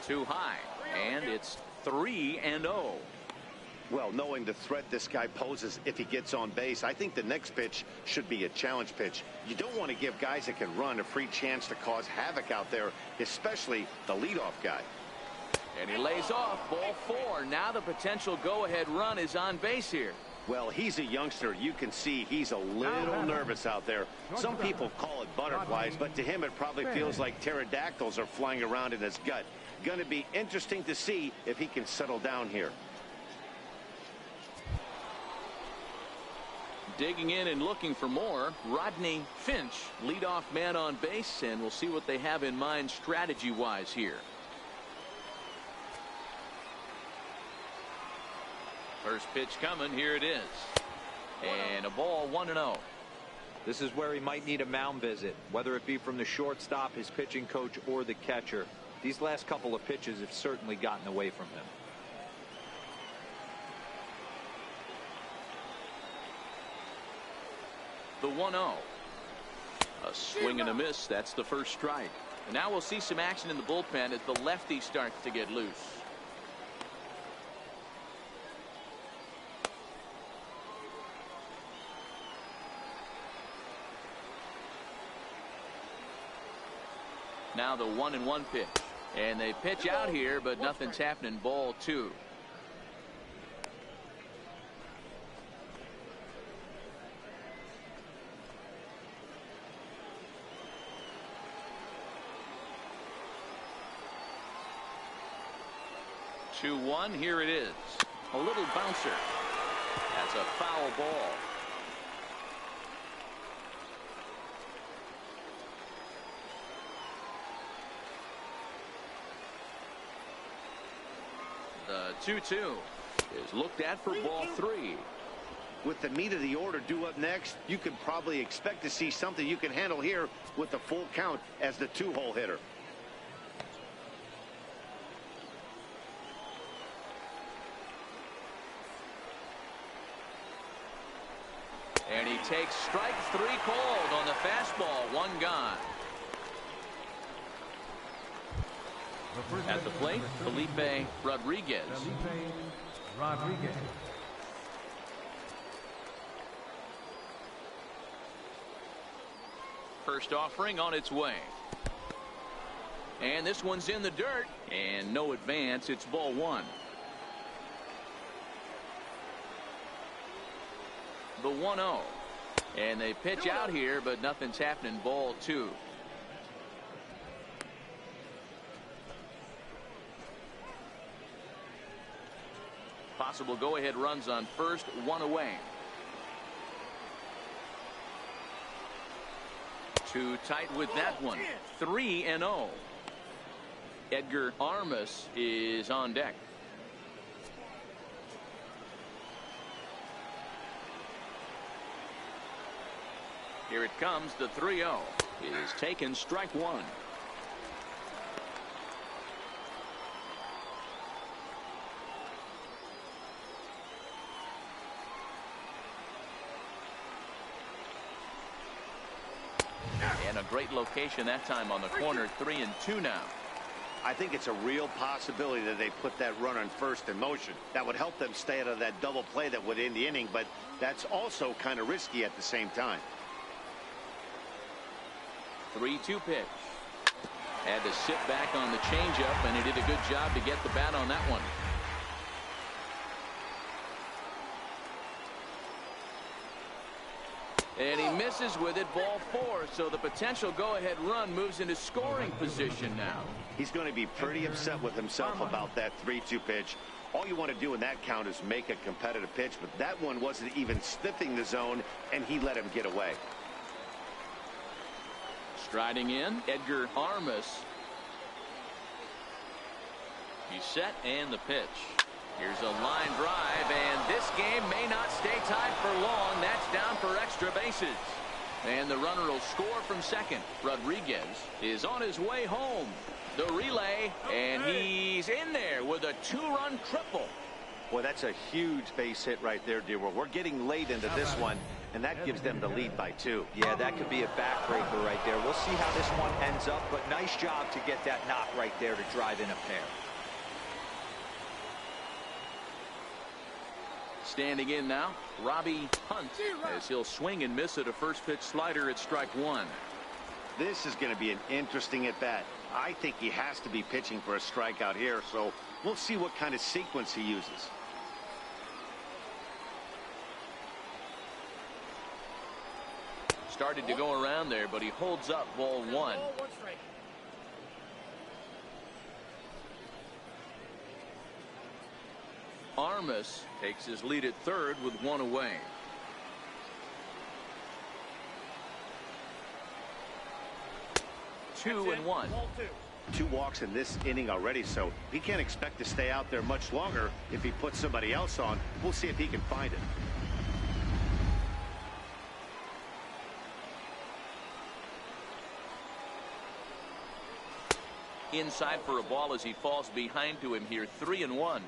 Too high, and it's 3-0. Well, knowing the threat this guy poses if he gets on base, I think the next pitch should be a challenge pitch. You don't want to give guys that can run a free chance to cause havoc out there, especially the leadoff guy. And he lays off. Ball 4. Now the potential go-ahead run is on base here. Well, he's a youngster. You can see he's a little nervous out there. Some people call it butterflies, but to him it probably feels like pterodactyls are flying around in his gut. Going to be interesting to see if he can settle down here. Digging in and looking for more, Rodney Finch, leadoff man on base, and we'll see what they have in mind strategy-wise here. First pitch coming. Here it is. And a ball, 1-0. This is where he might need a mound visit, whether it be from the shortstop, his pitching coach, or the catcher. These last couple of pitches have certainly gotten away from him. The 1-0. A swing and a miss. That's the first strike. And now we'll see some action in the bullpen as the lefty starts to get loose. Now the 1-1 pitch. And they pitch out here, but nothing's happening. Ball 2. Two-one. Here it is. A little bouncer. That's a foul ball. The 2-2 is looked at for ball 3. With the meat of the order due up next, you can probably expect to see something you can handle here with the full count as the 2-hole hitter. And he takes strike 3 called on the fastball. 1 gone. At the plate, Felipe Rodriguez. First offering on its way. And this one's in the dirt. And no advance. It's ball 1. The 1-0. And they pitch out here, but nothing's happening. Ball 2. Possible go-ahead runs on first, 1 away. Too tight with that one. 3-0. Edgar Armas is on deck. Here it comes. The 3-0 is taken. Strike 1. And a great location that time on the corner. 3-2 now. I think it's a real possibility that they put that runner on first in motion. That would help them stay out of that double play that would end the inning, but that's also kind of risky at the same time. 3-2 pitch. Had to sit back on the changeup, and he did a good job to get the bat on that one. And he misses with it, ball 4. So the potential go-ahead run moves into scoring position now. He's going to be pretty upset with himself about that 3-2 pitch. All you want to do in that count is make a competitive pitch, but that one wasn't even sniffing the zone, and he let him get away. Striding in, Edgar Armas. He's set, and the pitch. Here's a line drive, and this game may not stay tied for long. That's down for extra bases. And the runner will score from second. Rodriguez is on his way home. The relay, and he's in there with a 2-run triple. Boy, that's a huge base hit right there, dear. We're getting late into this one, and that gives them the lead by 2. Yeah, that could be a backbreaker right there. We'll see how this one ends up, but nice job to get that knock right there to drive in a pair. Standing in now, Robbie Hunt, as he'll swing and miss at a first pitch slider at strike 1. This is going to be an interesting at-bat. I think he has to be pitching for a strikeout here, so we'll see what kind of sequence he uses. Started to go around there, but he holds up, ball 1. Armas takes his lead at third with 1 away. Two and one. 2 walks in this inning already, so he can't expect to stay out there much longer. If he puts somebody else on, we'll see if he can find it. Inside for a ball as he falls behind to him here. 3 and 1.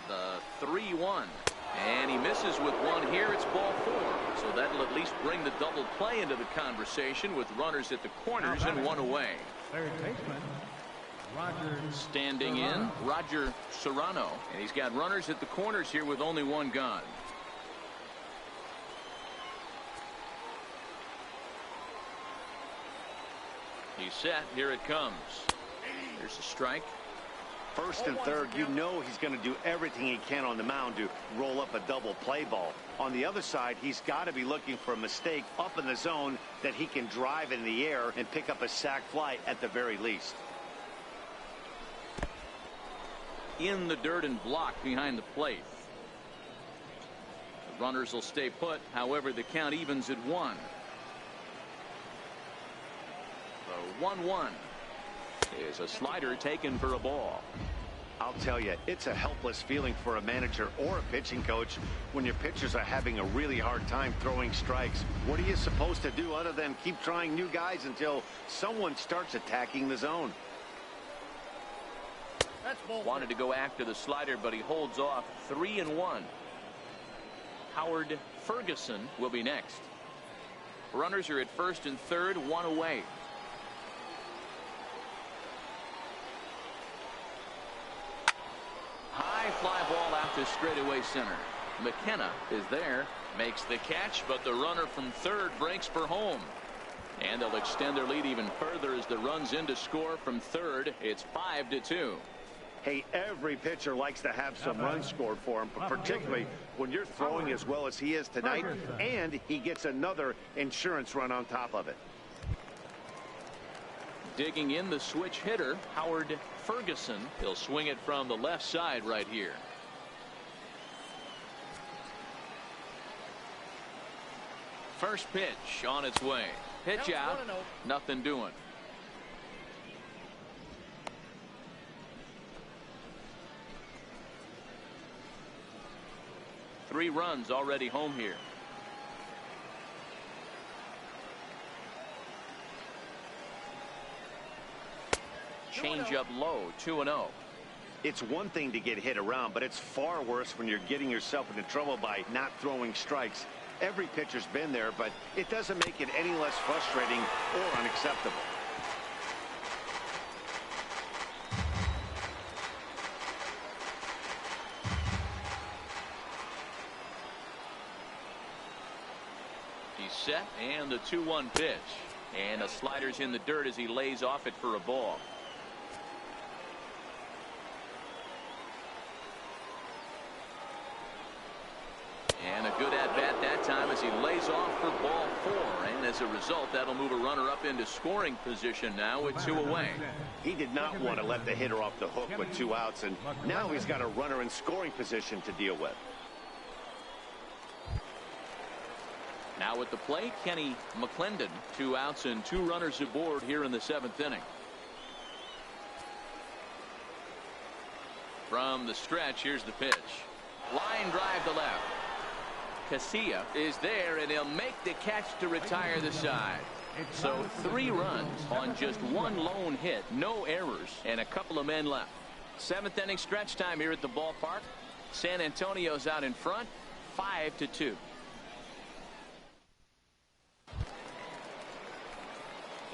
The 3-1. And he misses with 1 here. It's ball 4. So that'll at least bring the double play into the conversation with runners at the corners and 1 away. Third baseman, Roger. Standing in, Roger Serrano. And he's got runners at the corners here with only 1 gone. He's set. Here it comes. There's a strike. First and third, you know he's going to do everything he can on the mound to roll up a double play ball. On the other side, he's got to be looking for a mistake up in the zone that he can drive in the air and pick up a sac fly at the very least. In the dirt and blocked behind the plate. The runners will stay put. However, the count evens at 1. The 1-1 is a slider taken for a ball. I'll tell you, it's a helpless feeling for a manager or a pitching coach when your pitchers are having a really hard time throwing strikes. What are you supposed to do other than keep trying new guys until someone starts attacking the zone? Wanted to go after the slider, but he holds off. 3 and 1. Howard Ferguson will be next. Runners are at first and third, 1 away. High fly ball out to straightaway center. McKenna is there, makes the catch, but the runner from third breaks for home. And they'll extend their lead even further as the runs in to score from third. It's 5-2. Hey, every pitcher likes to have some runs scored for him, but particularly when you're throwing as well as he is tonight, and he gets another insurance run on top of it. Digging in the switch hitter, Howard Ferguson. He'll swing it from the left side right here. First pitch on its way. Pitch out. Nothing doing. Three runs already home here. Change up low, 2-0. It's one thing to get hit around, but it's far worse when you're getting yourself into trouble by not throwing strikes. Every pitcher's been there, but it doesn't make it any less frustrating or unacceptable. And the 2-1 pitch. And a slider's in the dirt as he lays off it for a ball. And a good at-bat that time as he lays off for ball 4. And as a result, that'll move a runner up into scoring position now with 2 away. He did not want to let the hitter off the hook with 2 outs, and now he's got a runner in scoring position to deal with. Now at the plate, Kenny McClendon. 2 outs and 2 runners aboard here in the 7th inning. From the stretch, here's the pitch. Line drive to left. Casilla is there, and he'll make the catch to retire the side. So 3 runs on just 1 lone hit, no errors, and a couple of men left. 7th inning stretch time here at the ballpark. San Antonio's out in front, 5-2.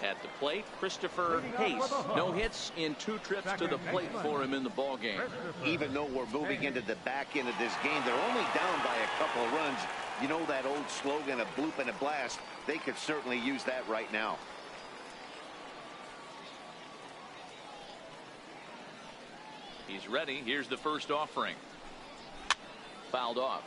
At the plate, Christopher Pace. No hits in 2 trips to the plate for him in the ball game. Even though we're moving into the back end of this game, they're only down by a couple of runs. You know that old slogan, a bloop and a blast? They could certainly use that right now. He's ready. Here's the first offering. Fouled off.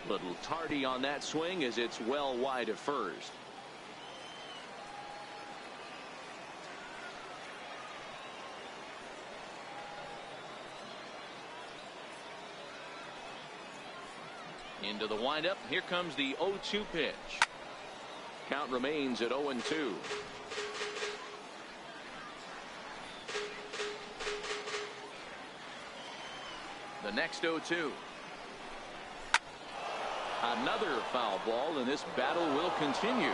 Little tardy on that swing as it's well wide of first. Into the windup. Here comes the 0-2 pitch. Count remains at 0-2. The next 0-2. Another foul ball, and this battle will continue.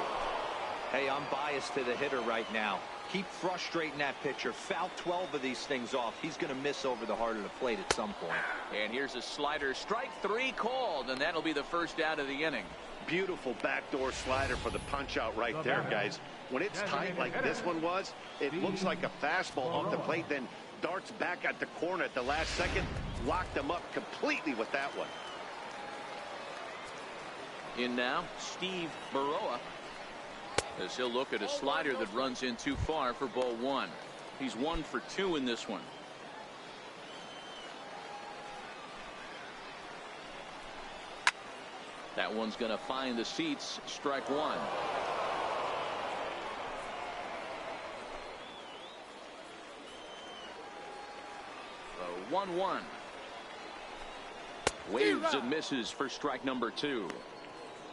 Hey, I'm biased to the hitter right now. Keep frustrating that pitcher. Foul 12 of these things off. He's going to miss over the heart of the plate at some point. And here's a slider. Strike 3 called, and that'll be the first out of the inning. Beautiful backdoor slider for the punch out right there, guys. When it's tight like this one was, it looks like a fastball off the plate, then darts back at the corner at the last second. Locked them up completely with that one. In now, Steve Baroa, as he'll look at a slider that runs in too far for ball 1. He's 1 for 2 in this one. That one's going to find the seats. Strike 1. The 1-1. Waves and misses for strike number 2.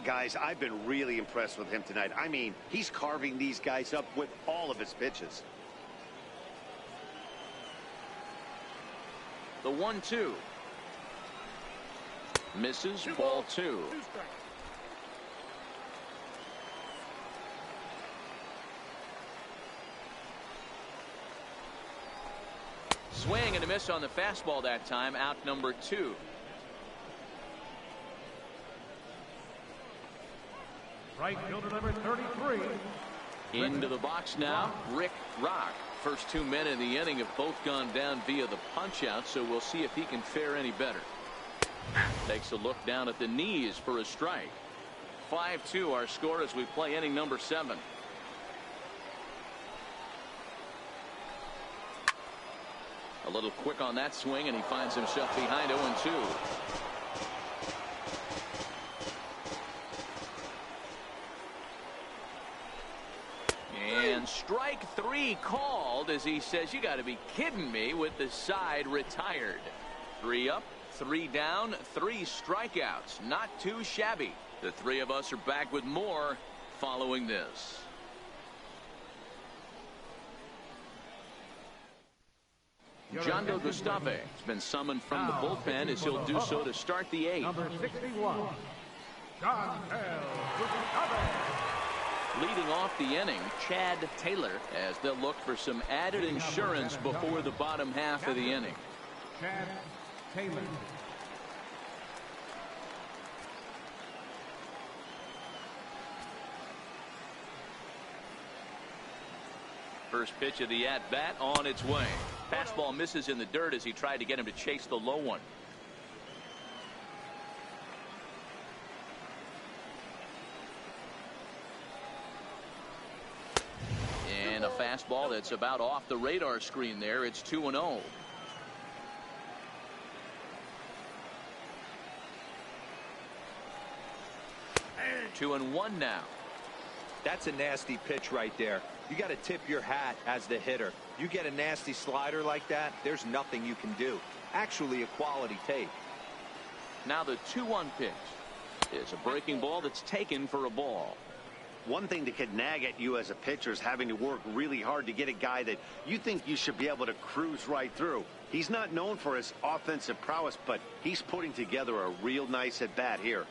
Guys, I've been really impressed with him tonight. I mean, he's carving these guys up with all of his pitches. The 1-2. Misses, ball 2. Swing and a miss on the fastball that time. Out number 2. Right fielder number 33. Into the box now, Rick Rock. First 2 men in the inning have both gone down via the punch out, so we'll see if he can fare any better. Takes a look down at the knees for a strike. 5-2 our score as we play inning number 7. A little quick on that swing, and he finds himself behind 0-2. And strike 3 called as he says, you got to be kidding me, with the side retired. 3 up, 3 down, 3 strikeouts. Not too shabby. The 3 of us are back with more following this. Jondo Gustave has been summoned from the bullpen as he'll do so to start the 8th. Number 61, Jondo Gustave. Leading off the inning, Chad Taylor, as they'll look for some added insurance before the bottom half of the inning. Chad Taylor. First pitch of the at-bat on its way. Fastball misses in the dirt as he tried to get him to chase the low one. And a fastball that's about off the radar screen there. It's 2-0. And 2-1 now. That's a nasty pitch right there. You got to tip your hat as the hitter. You get a nasty slider like that, there's nothing you can do. Actually, a quality take. Now the 2-1 pitch. It's a breaking ball that's taken for a ball. One thing that could nag at you as a pitcher is having to work really hard to get a guy that you think you should be able to cruise right through. He's not known for his offensive prowess, but he's putting together a real nice at-bat here.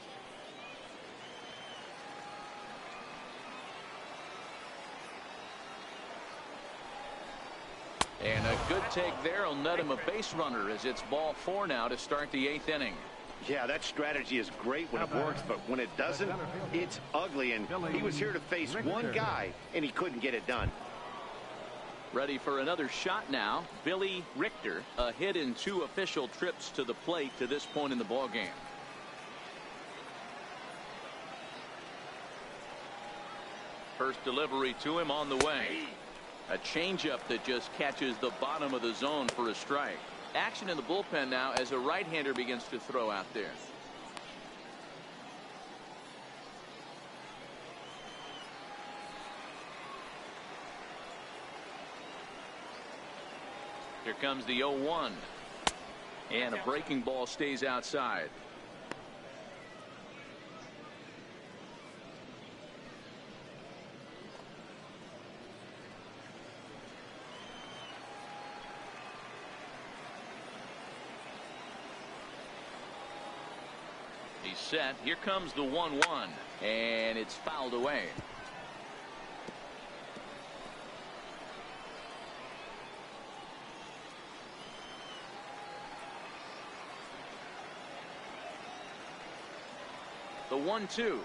And a good take there will net him a base runner as it's ball 4 now to start the 8th inning. Yeah, that strategy is great when it works, but when it doesn't, it's ugly. And he was here to face one guy, and he couldn't get it done. Ready for another shot now. Billy Richter, a hit in 2 official trips to the plate to this point in the ballgame. First delivery to him on the way. A changeup that just catches the bottom of the zone for a strike. Action in the bullpen now as a right-hander begins to throw out there. Here comes the 0-1. And a breaking ball stays outside. He's set. Here comes the 1-1. And it's fouled away. The 1-2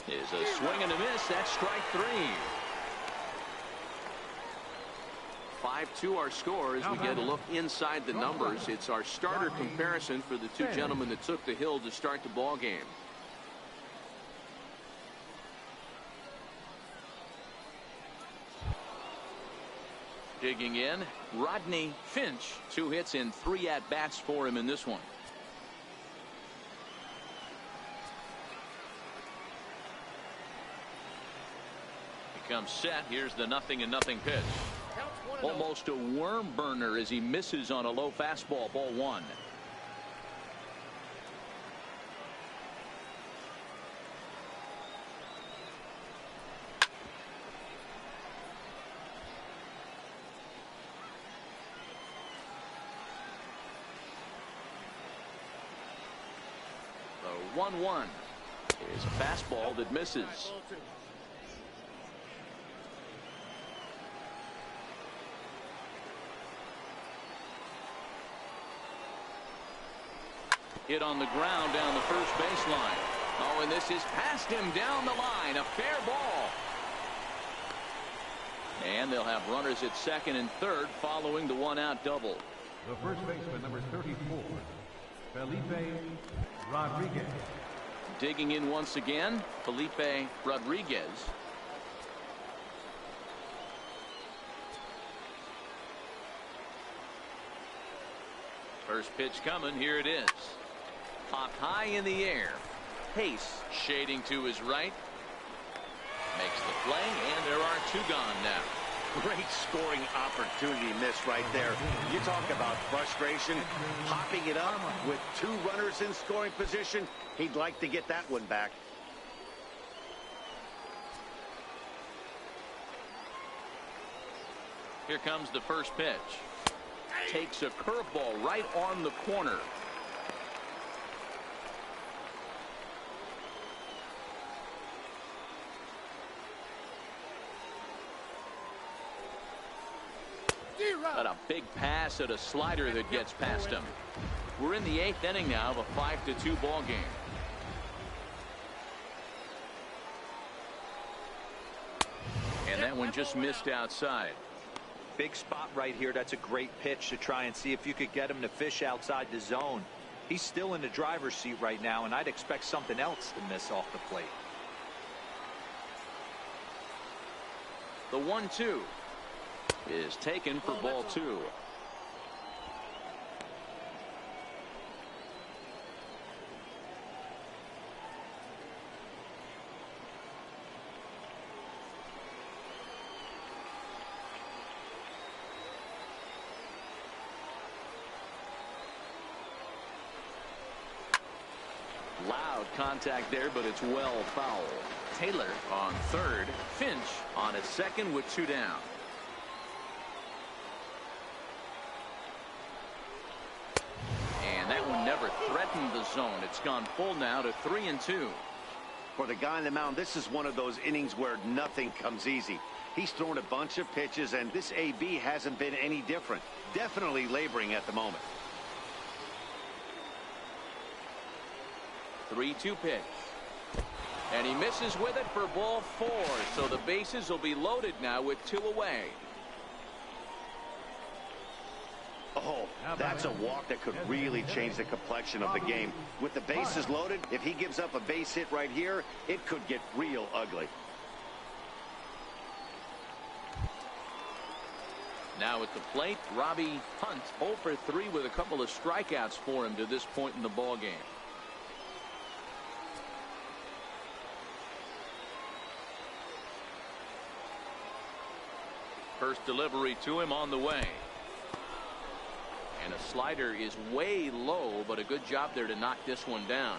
is a swing and a miss. That's strike 3. 5-2 our score as we get a look inside the numbers. It's our starter comparison for the 2 gentlemen that took the hill to start the ball game. Digging in, Rodney Finch. 2 hits in 3 at-bats for him in this one. He comes set. Here's the 0-0 pitch. Almost a worm burner as he misses on a low fastball. Ball 1. The 1-1 is a fastball that misses. Hit on the ground down the first baseline. Oh, and this is past him down the line. A fair ball. And they'll have runners at second and third following the 1-out double. The first baseman, number 34, Felipe Rodriguez. Digging in once again, Felipe Rodriguez. First pitch coming. Here it is. Popped high in the air. Pace shading to his right. Makes the play, and there are 2 gone now. Great scoring opportunity miss right there. You talk about frustration. Popping it up with 2 runners in scoring position. He'd like to get that one back. Here comes the first pitch. Takes a curveball right on the corner. But a big pass at a slider that gets past him. We're in the 8th inning now of a 5-2 ball game. And that one just missed outside. Big spot right here. That's a great pitch to try and see if you could get him to fish outside the zone. He's still in the driver's seat right now, and I'd expect something else to miss off the plate. The 1-2 is taken for ball 2. Loud contact there, but it's well foul. Taylor on third. Finch on at second with 2 down. And that one never threatened the zone. It's gone full now to 3-2. For the guy on the mound, this is one of those innings where nothing comes easy. He's thrown a bunch of pitches, and this AB hasn't been any different. Definitely laboring at the moment. 3-2 pitch. And he misses with it for ball 4. So the bases will be loaded now with 2 away. Oh, that's a walk that could really change the complexion of the game. With the bases loaded, if he gives up a base hit right here, it could get real ugly. Now at the plate, Robbie Hunt 0 for 3 with a couple of strikeouts for him to this point in the ball game. First delivery to him on the way. And a slider is way low, but a good job there to knock this one down.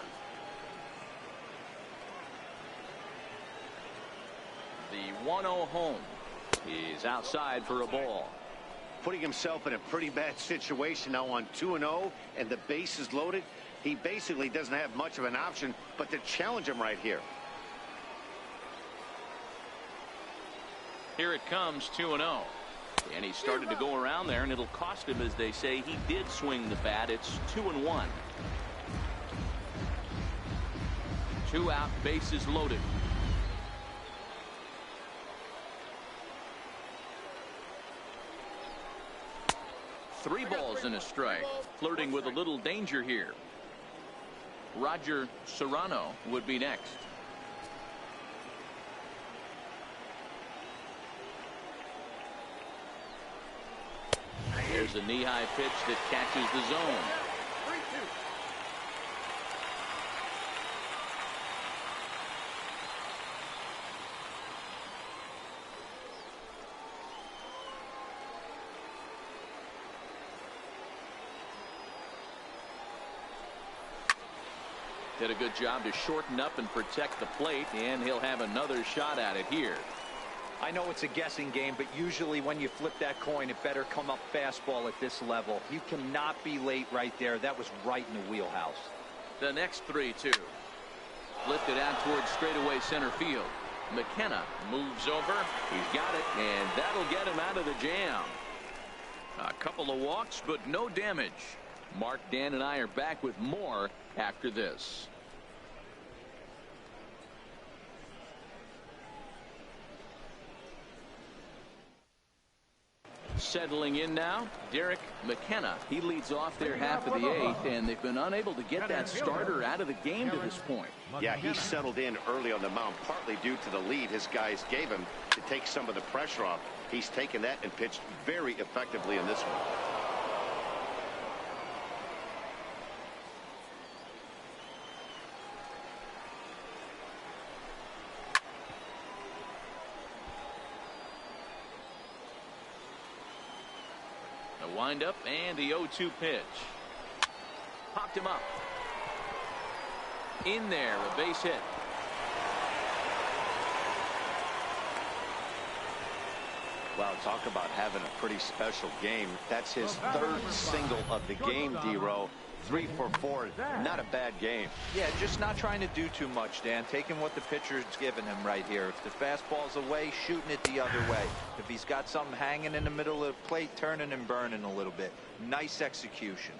The 1-0 home. He's outside for a ball. Putting himself in a pretty bad situation now on 2-0, and the base is loaded. He basically doesn't have much of an option but to challenge him right here. Here it comes, 2-0. And he started to go around there, and it'll cost him, as they say. He did swing the bat. It's 2-1. 2 out, bases loaded. Three balls and a strike. Flirting with a little danger here. Roger Serrano would be next. There's a knee-high pitch that catches the zone. 3-2. Did a good job to shorten up and protect the plate, and he'll have another shot at it here. I know it's a guessing game, but usually when you flip that coin, it better come up fastball at this level. You cannot be late right there. That was right in the wheelhouse. The next 3-2. Lifted out towards straightaway center field. McKenna moves over. He's got it, and that'll get him out of the jam. A couple of walks, but no damage. Mark, Dan, and I are back with more after this. Settling in now, Derek McKenna. He leads off their half of the 8th, and they've been unable to get that starter out of the game to this point. Yeah, he settled in early on the mound, partly due to the lead his guys gave him to take some of the pressure off. He's taken that and pitched very effectively in this one. Wind up and the 0-2 pitch. Popped him up. In there, a base hit. Wow, talk about having a pretty special game. That's his third single of the game, D-Row. 3 for 4. Not a bad game. Yeah, just not trying to do too much, Dan. Taking what the pitcher's giving him right here. If the fastball's away, shooting it the other way. If he's got something hanging in the middle of the plate, turning and burning a little bit. Nice execution.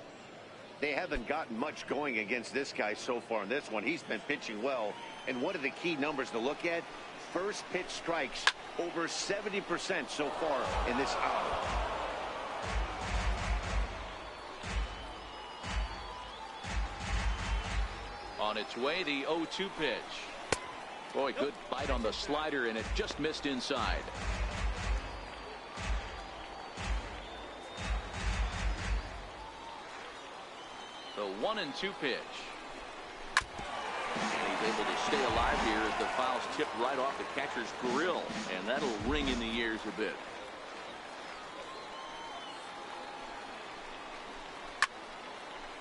They haven't gotten much going against this guy so far in this one. He's been pitching well. And what are the key numbers to look at? First pitch strikes, over 70% so far in this hour. On its way, the 0-2 pitch. Boy, good bite on the slider, and it just missed inside. The 1-2 pitch. He's able to stay alive here as the foul's tipped right off the catcher's grill, and that'll ring in the ears a bit.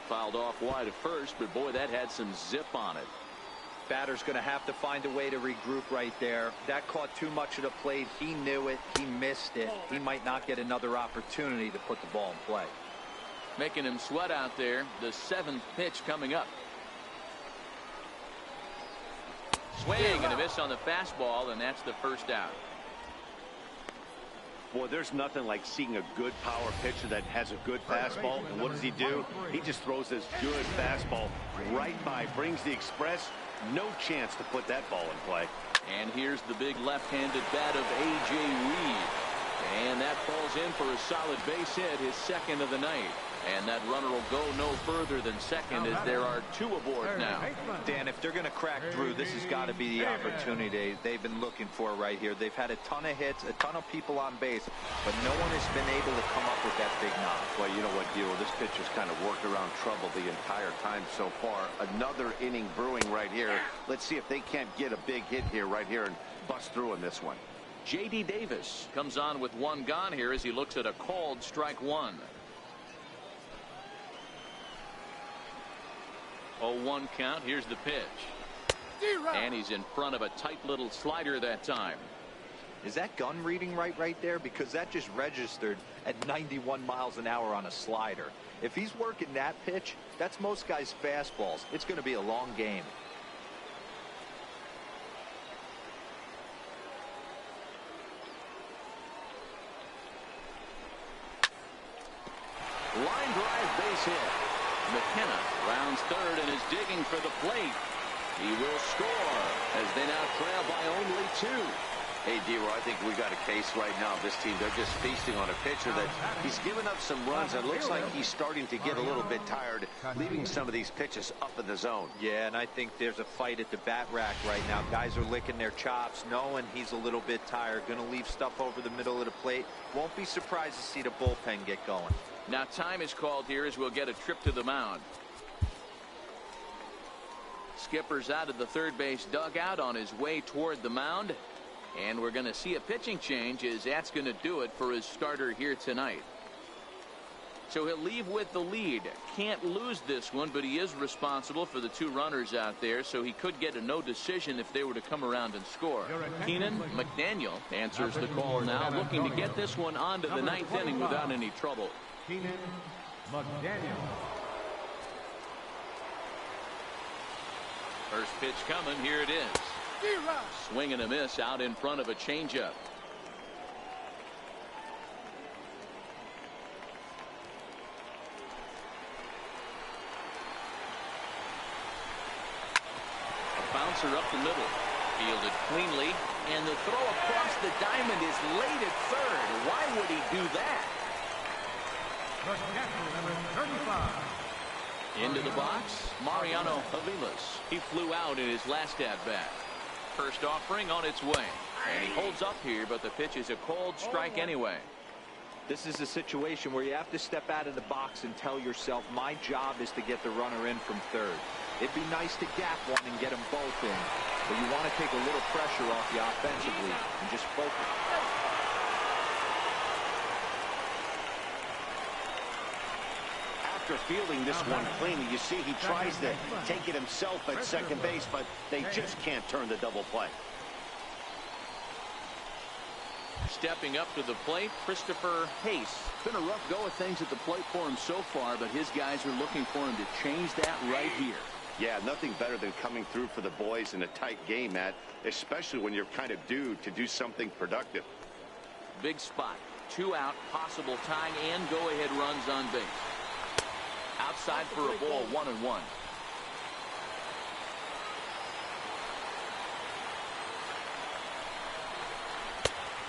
Fouled off wide at first, but boy, that had some zip on it. Batter's going to have to find a way to regroup right there. That caught too much of the plate. He knew it. He missed it. He might not get another opportunity to put the ball in play. Making him sweat out there. The 7th pitch coming up. Swing and a miss on the fastball, and that's the first out. Boy, there's nothing like seeing a good power pitcher that has a good fastball. And what does he do? He just throws this good fastball right by, brings the express. No chance to put that ball in play. And here's the big left-handed bat of A.J. Reed. And that falls in for a solid base hit, his second of the night. And that runner will go no further than second as there are 2 aboard now. Dan, if they're going to crack through, this has got to be the opportunity they've been looking for right here. They've had a ton of hits, a ton of people on base, but no one has been able to come up with that big knock. Well, you know what, Gio? This pitcher's kind of worked around trouble the entire time so far. Another inning brewing right here. Let's see if they can't get a big hit here right here and bust through in this one. J.D. Davis comes on with 1 gone here as he looks at a called strike 1. 0-1 count. Here's the pitch. And he's in front of a tight little slider that time. Is that gun reading right there? Because that just registered at 91 miles an hour on a slider. If he's working that pitch, that's most guys' fastballs. It's going to be a long game. Line drive base hit. McKenna rounds third and is digging for the plate. He will score as they now trail by only 2. Hey, D-Roy, I think we got a case right now. This team, they're just feasting on a pitcher that he's given up some runs. And it looks like he's starting to get a little bit tired, leaving some of these pitches up in the zone. Yeah, and I think there's a fight at the bat rack right now. Guys are licking their chops, knowing he's a little bit tired. Going to leave stuff over the middle of the plate. Won't be surprised to see the bullpen get going. Now time is called here as we'll get a trip to the mound. Skipper's out of the third base dugout on his way toward the mound. And we're going to see a pitching change as that's going to do it for his starter here tonight. So he'll leave with the lead. Can't lose this one, but he is responsible for the 2 runners out there, so he could get a no decision if they were to come around and score. Keenan McDaniel answers the call now, looking to get this one onto the 9th inning without any trouble. Keenan McDaniel. First pitch coming. Here it is. Swing and a miss out in front of a changeup. A bouncer up the middle. Fielded cleanly. And the throw across the diamond is late at third. Why would he do that? Number 35. Into the box, Mariano Aviles. He flew out in his last at-bat. First offering on its way. And he holds up here, but the pitch is a cold strike anyway. This is a situation where you have to step out of the box and tell yourself, my job is to get the runner in from third. It'd be nice to gap one and get them both in, but you want to take a little pressure off you offensively and just focus. After fielding this one cleanly, you see he tries to take it himself at second base, but they just can't turn the double play. stepping up to the plate, Christopher Pace. Been a rough go of things at the plate for him so far, but his guys are looking for him to change that right here. Yeah, nothing better than coming through for the boys in a tight game, Matt, especially when you're kind of due to do something productive. Big spot. 2 out, possible tying and go-ahead runs on base. Outside for a ball, 1-1.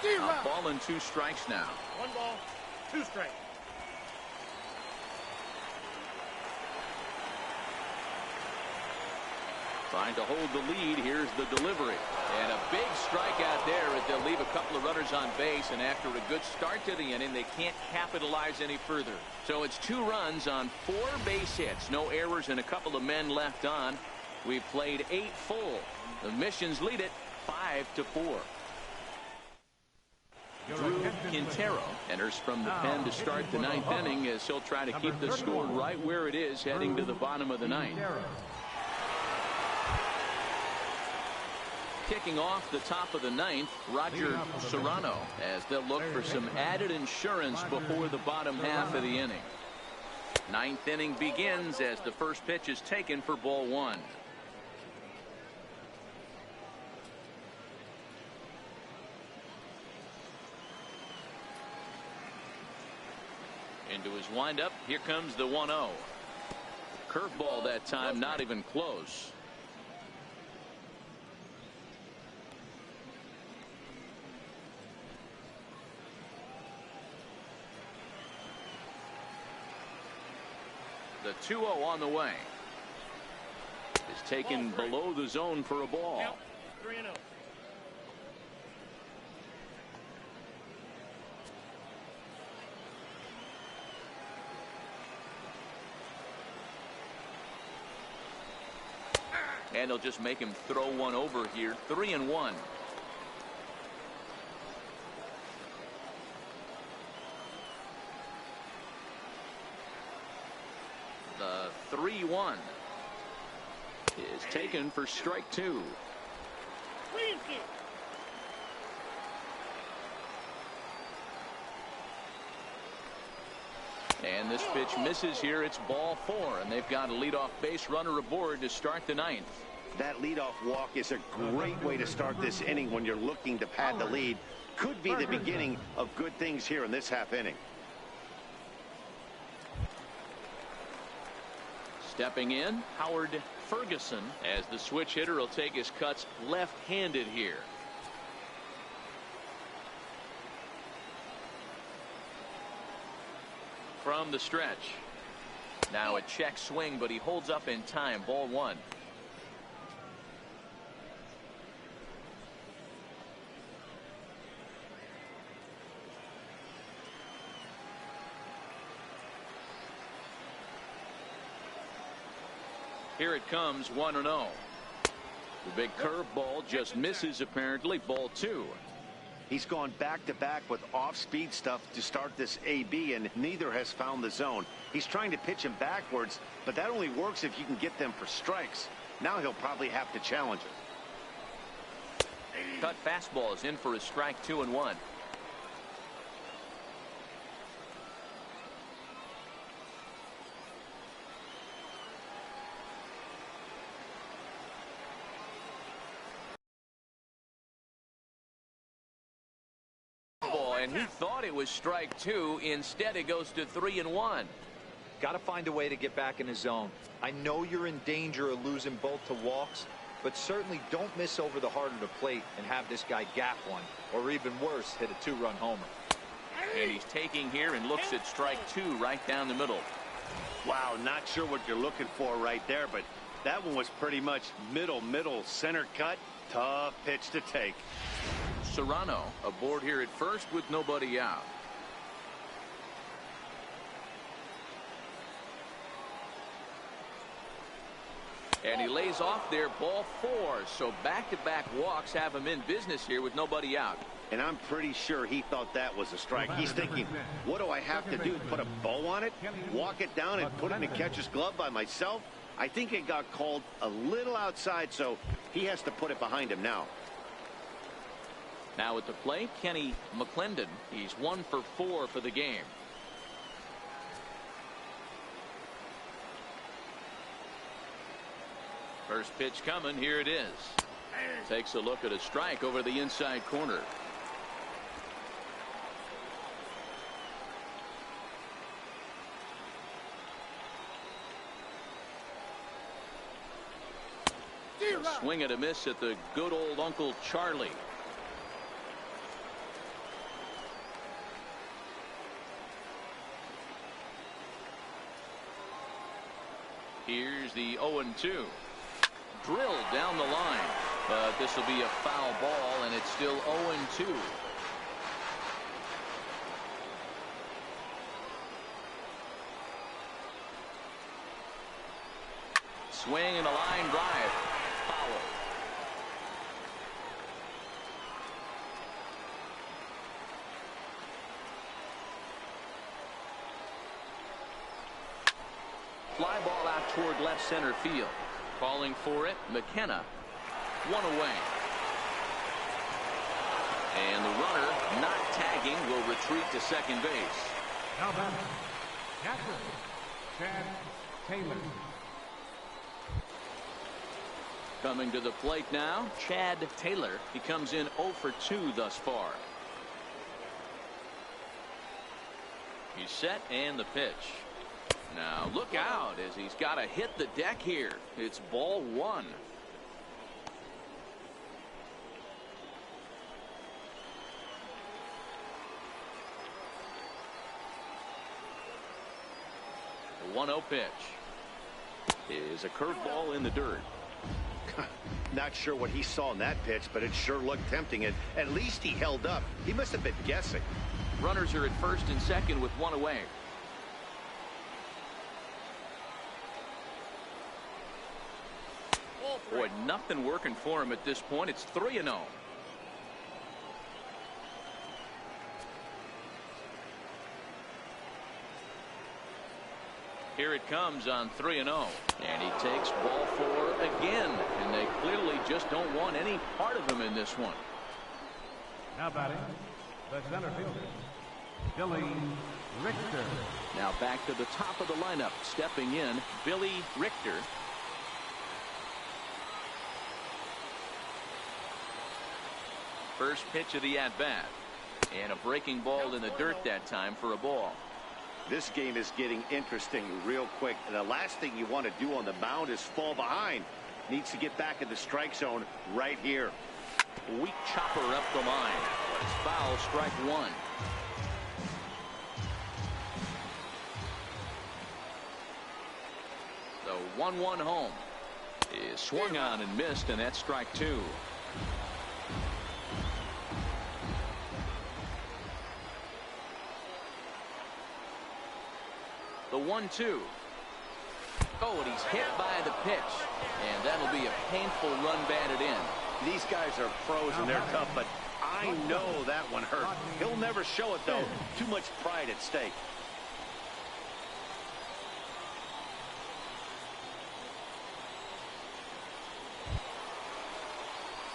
A ball and 2 strikes now. 1 ball, 2 strikes. Trying to hold the lead. Here's the delivery. And a big strikeout there as they'll leave a couple of runners on base. And after a good start to the inning, they can't capitalize any further. So it's 2 runs on 4 base hits. No errors and a couple of men left on. We've played 8 full. The Missions lead it 5-4. Drew Quintero enters from the pen to start the 9th inning as he'll try to keep the score right where it is heading to the bottom of the 9th. Kicking off the top of the 9th, Roger Serrano, as they'll look for some added insurance before the bottom half of the inning. 9th inning begins as the first pitch is taken for ball 1. Into his windup. Here comes the 1-0. Curveball that time, not even close. The 2-0 on the way. Is taken below the zone for a ball. 3-0. And they'll just make him throw one over here. 3-1. The 3-1 is taken for strike 2. And this pitch misses here. It's ball 4, and they've got a leadoff base runner aboard to start the 9th. That leadoff walk is a great way to start this inning when you're looking to pad the lead. Could be the beginning of good things here in this half inning. Stepping in, Howard Ferguson, as the switch hitter will take his cuts left-handed here. From the stretch. Now a check swing, but he holds up in time. Ball 1. Here it comes, 1-0. The big curveball just misses, apparently. Ball 2. He's gone back-to-back with off-speed stuff to start this AB, and neither has found the zone. He's trying to pitch him backwards, but that only works if you can get them for strikes. Now he'll probably have to challenge it. Cut fastball is in for a strike. 2-1. And he thought it was strike 2. Instead, it goes to 3-1. Got to find a way to get back in his zone. I know you're in danger of losing both to walks, but certainly don't miss over the heart of the plate and have this guy gap one, or even worse, hit a 2-run homer. And he's taking here and looks at strike 2 right down the middle. Wow, not sure what you're looking for right there, but that one was pretty much middle center cut. Tough pitch to take. Serrano aboard here at first with nobody out. And he lays off there. Ball 4. So back-to-back walks have him in business here with nobody out. And I'm pretty sure he thought that was a strike. He's thinking, what do I have to do? Put a bow on it? Walk it down and put it in catcher's glove by myself? I think it got called a little outside, so he has to put it behind him now. Now at the plate, Kenny McClendon. He's 1 for 4 for the game. First pitch coming. Here it is. Takes a look at a strike over the inside corner. A swing and a miss at the good old Uncle Charlie. Here's the 0-2. Drilled down the line, but this will be a foul ball, and it's still 0-2. Swing and a line drive. Foul. Fly ball out toward left center field. Calling for it, McKenna. 1 away. And the runner, not tagging, will retreat to second base. Now batting, catcher, Chad Taylor. Coming to the plate now, Chad Taylor. He comes in 0 for 2 thus far. He's set, and the pitch. Now look out, as he's got to hit the deck here. It's ball 1. The 1-0 pitch is a curveball in the dirt. Not sure what he saw in that pitch, but it sure looked tempting, and at least he held up. He must have been guessing. Runners are at first and second with 1 away. Boy, nothing working for him at this point. It's 3-0. Here it comes on 3-0. And he takes ball 4 again. And they clearly just don't want any part of him in this one. Now batting, the center fielder, Billy Richter. Now back to the top of the lineup. Stepping in, Billy Richter. First pitch of the at-bat. And a breaking ball in the dirt that time for a ball. This game is getting interesting real quick. And the last thing you want to do on the mound is fall behind. Needs to get back in the strike zone right here. Weak chopper up the line. But it's foul, strike 1. The 1-1 home is swung on and missed, and that's strike 2. The 1-2. Oh, and he's hit by the pitch. And that'll be a painful run batted in. These guys are pros and they're tough, but I know that one hurt. He'll never show it, though. Too much pride at stake.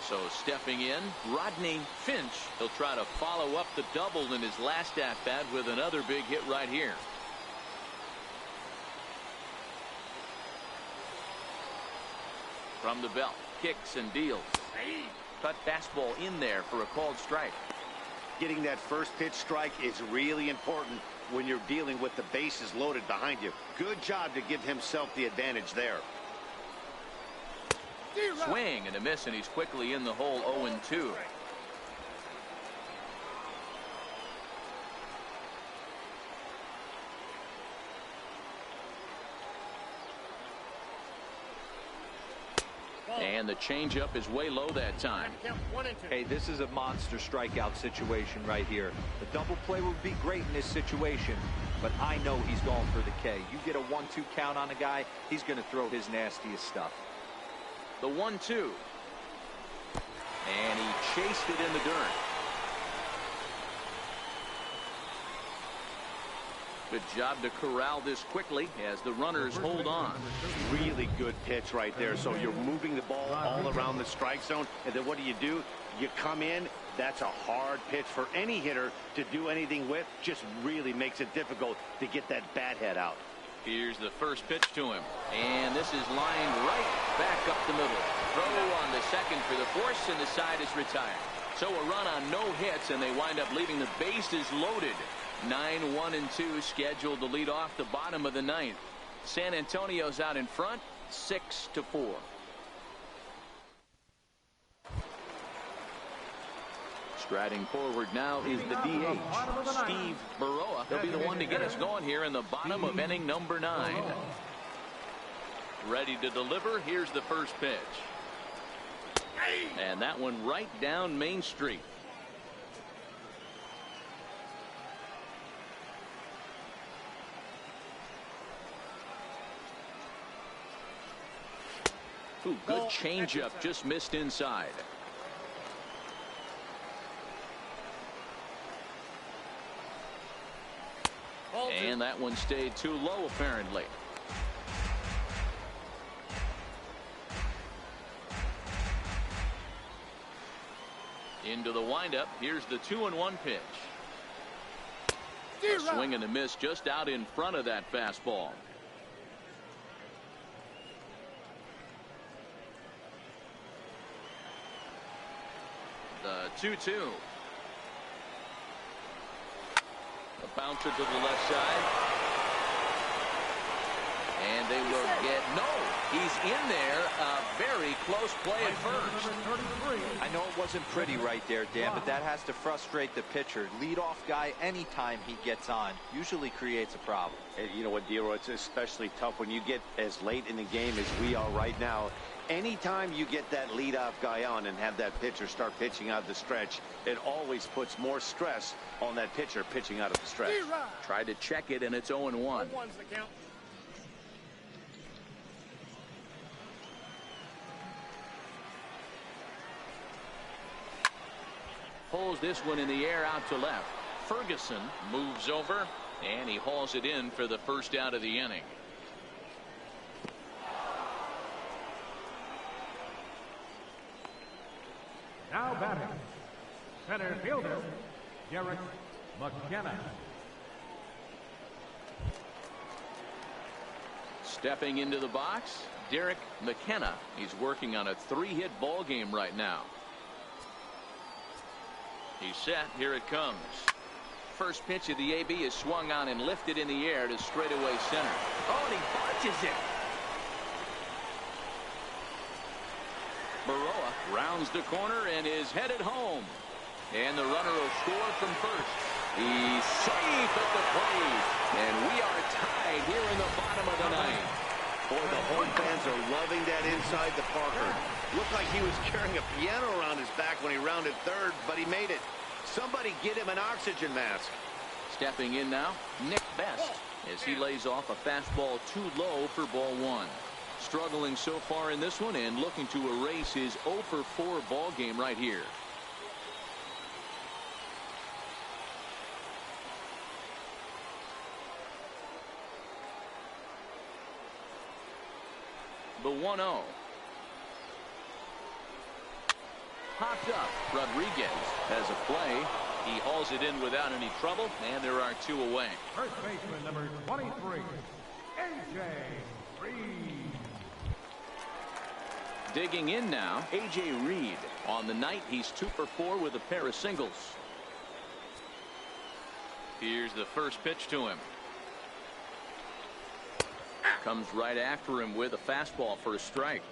So stepping in, Rodney Finch. He'll try to follow up the double in his last at-bat with another big hit right here. From the belt, kicks and deals. Cut fastball in there for a called strike. Getting that first pitch strike is really important when you're dealing with the bases loaded behind you. Good job to give himself the advantage there. Swing and a miss, and he's quickly in the hole. 0-2. And the changeup is way low that time. Hey, this is a monster strikeout situation right here. A double play would be great in this situation, but I know he's going for the K. You get a 1-2 count on a guy, he's going to throw his nastiest stuff. The 1-2. And he chased it in the dirt. Good job to corral this quickly as the runners hold on. Really good pitch right there. So you're moving the ball all around the strike zone, and then what do? You come in. That's a hard pitch for any hitter to do anything with. Just really makes it difficult to get that bat head out. Here's the first pitch to him, and this is lined right back up the middle. Throw on the second for the force, and the side is retired. So a run on no hits, and they wind up leaving the bases loaded. 9-1-2 scheduled to lead off the bottom of the ninth. San Antonio's out in front, 6-4. Striding forward now is the DH, Steve Baroa. He'll be the one to get us going here in the bottom of inning number 9. Ready to deliver. Here's the first pitch. And that one right down Main Street. Ooh, good changeup, just missed inside. And that one stayed too low, apparently. Into the windup. Here's the 2-1 pitch. A swing and a miss just out in front of that fastball. The 2-2. A bouncer to the left side. And they will get no. He's in there. A very close play at first. I know it wasn't pretty right there, Dan, but that has to frustrate the pitcher. Leadoff guy, anytime he gets on, usually creates a problem. And you know what, Dero, it's especially tough when you get as late in the game as we are right now. Anytime you get that leadoff guy on and have that pitcher start pitching out of the stretch, it always puts more stress on that pitcher pitching out of the stretch. Tried to check it, and it's 0-1. Pulls this one in the air out to left. Ferguson moves over, and he hauls it in for the first out of the inning. Now batting, center fielder, Derek McKenna. Stepping into the box, Derek McKenna. He's working on a 3-hit ball game right now. He's set. Here it comes. First pitch of the AB is swung on and lifted in the air to straightaway center. Oh, and he bunches it. Baroa rounds the corner and is headed home. And the runner will score from first. He's safe at the plate. And we are tied here in the bottom of the ninth. Boy, the home fans are loving that inside the Parker. Looked like he was carrying a piano around his back when he rounded third, but he made it. Somebody get him an oxygen mask. Stepping in now, Nick Best, as he lays off a fastball too low for ball 1. Struggling so far in this one and looking to erase his 0-for-4 ball game right here. The 1-0. Popped up. Rodriguez has a play. He hauls it in without any trouble, and there are 2 away. First baseman number 23, A.J. Reed. Digging in now, A.J. Reed. On the night, he's 2-for-4 with a pair of singles. Here's the first pitch to him. Comes right after him with a fastball for a strike.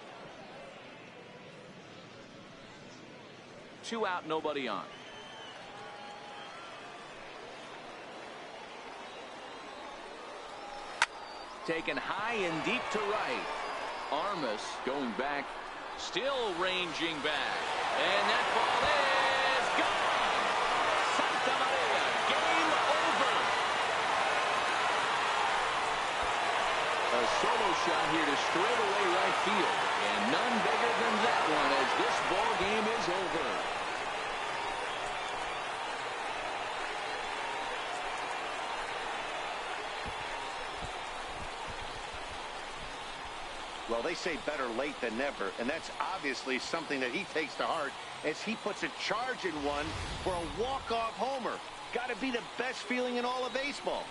2 out, nobody on. Taken high and deep to right. Armas going back, still ranging back. And that ball is gone. Santa Maria, game over. A solo shot here to straightaway right field. And none bigger than that one as this ball game is over. they say better late than never, and that's obviously something that he takes to heart as he puts a charge in one for a walk-off homer. Got to be the best feeling in all of baseball.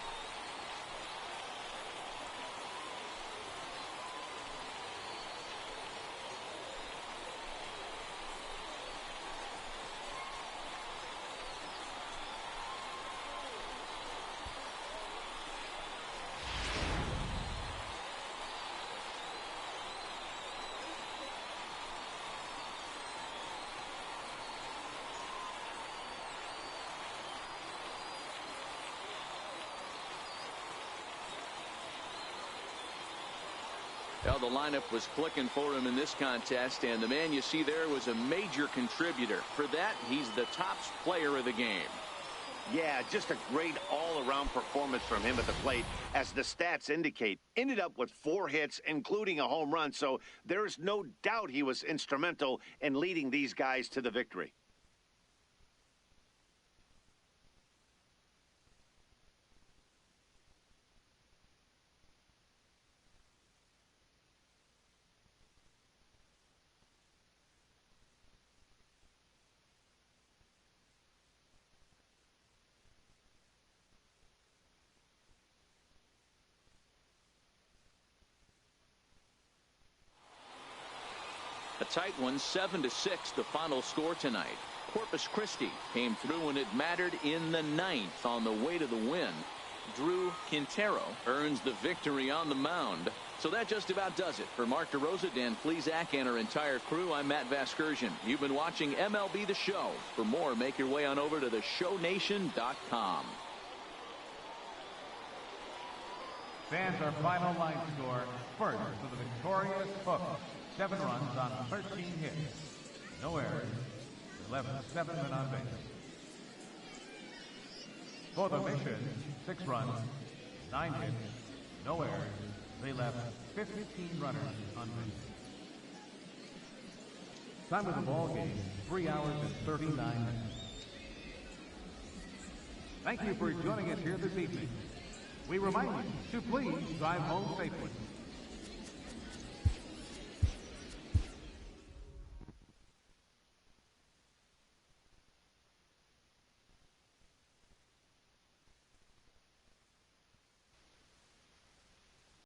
Well, the lineup was clicking for him in this contest, and the man you see there was a major contributor. For that, he's the top player of the game. Yeah, just a great all-around performance from him at the plate, as the stats indicate. Ended up with 4 hits, including a home run, so there's no doubt he was instrumental in leading these guys to the victory. A tight one, 7-6, the final score tonight. Corpus Christi came through when it mattered in the 9th on the way to the win. Drew Quintero earns the victory on the mound. So that just about does it. For Mark DeRosa, Dan Plesac, and our entire crew, I'm Matt Vasgersian. You've been watching MLB The Show. For more, make your way on over to theshownation.com. Fans, our final line score. First for the victorious Hook. 7 runs on 13 hits. No errors. 7 men on base. For the Mission, 6 runs, 9 hits, no errors. They left 15 runners on base. Time of the ball game, 3 hours and 39 minutes. Thank you for joining us here this evening. We remind you to please drive home safely.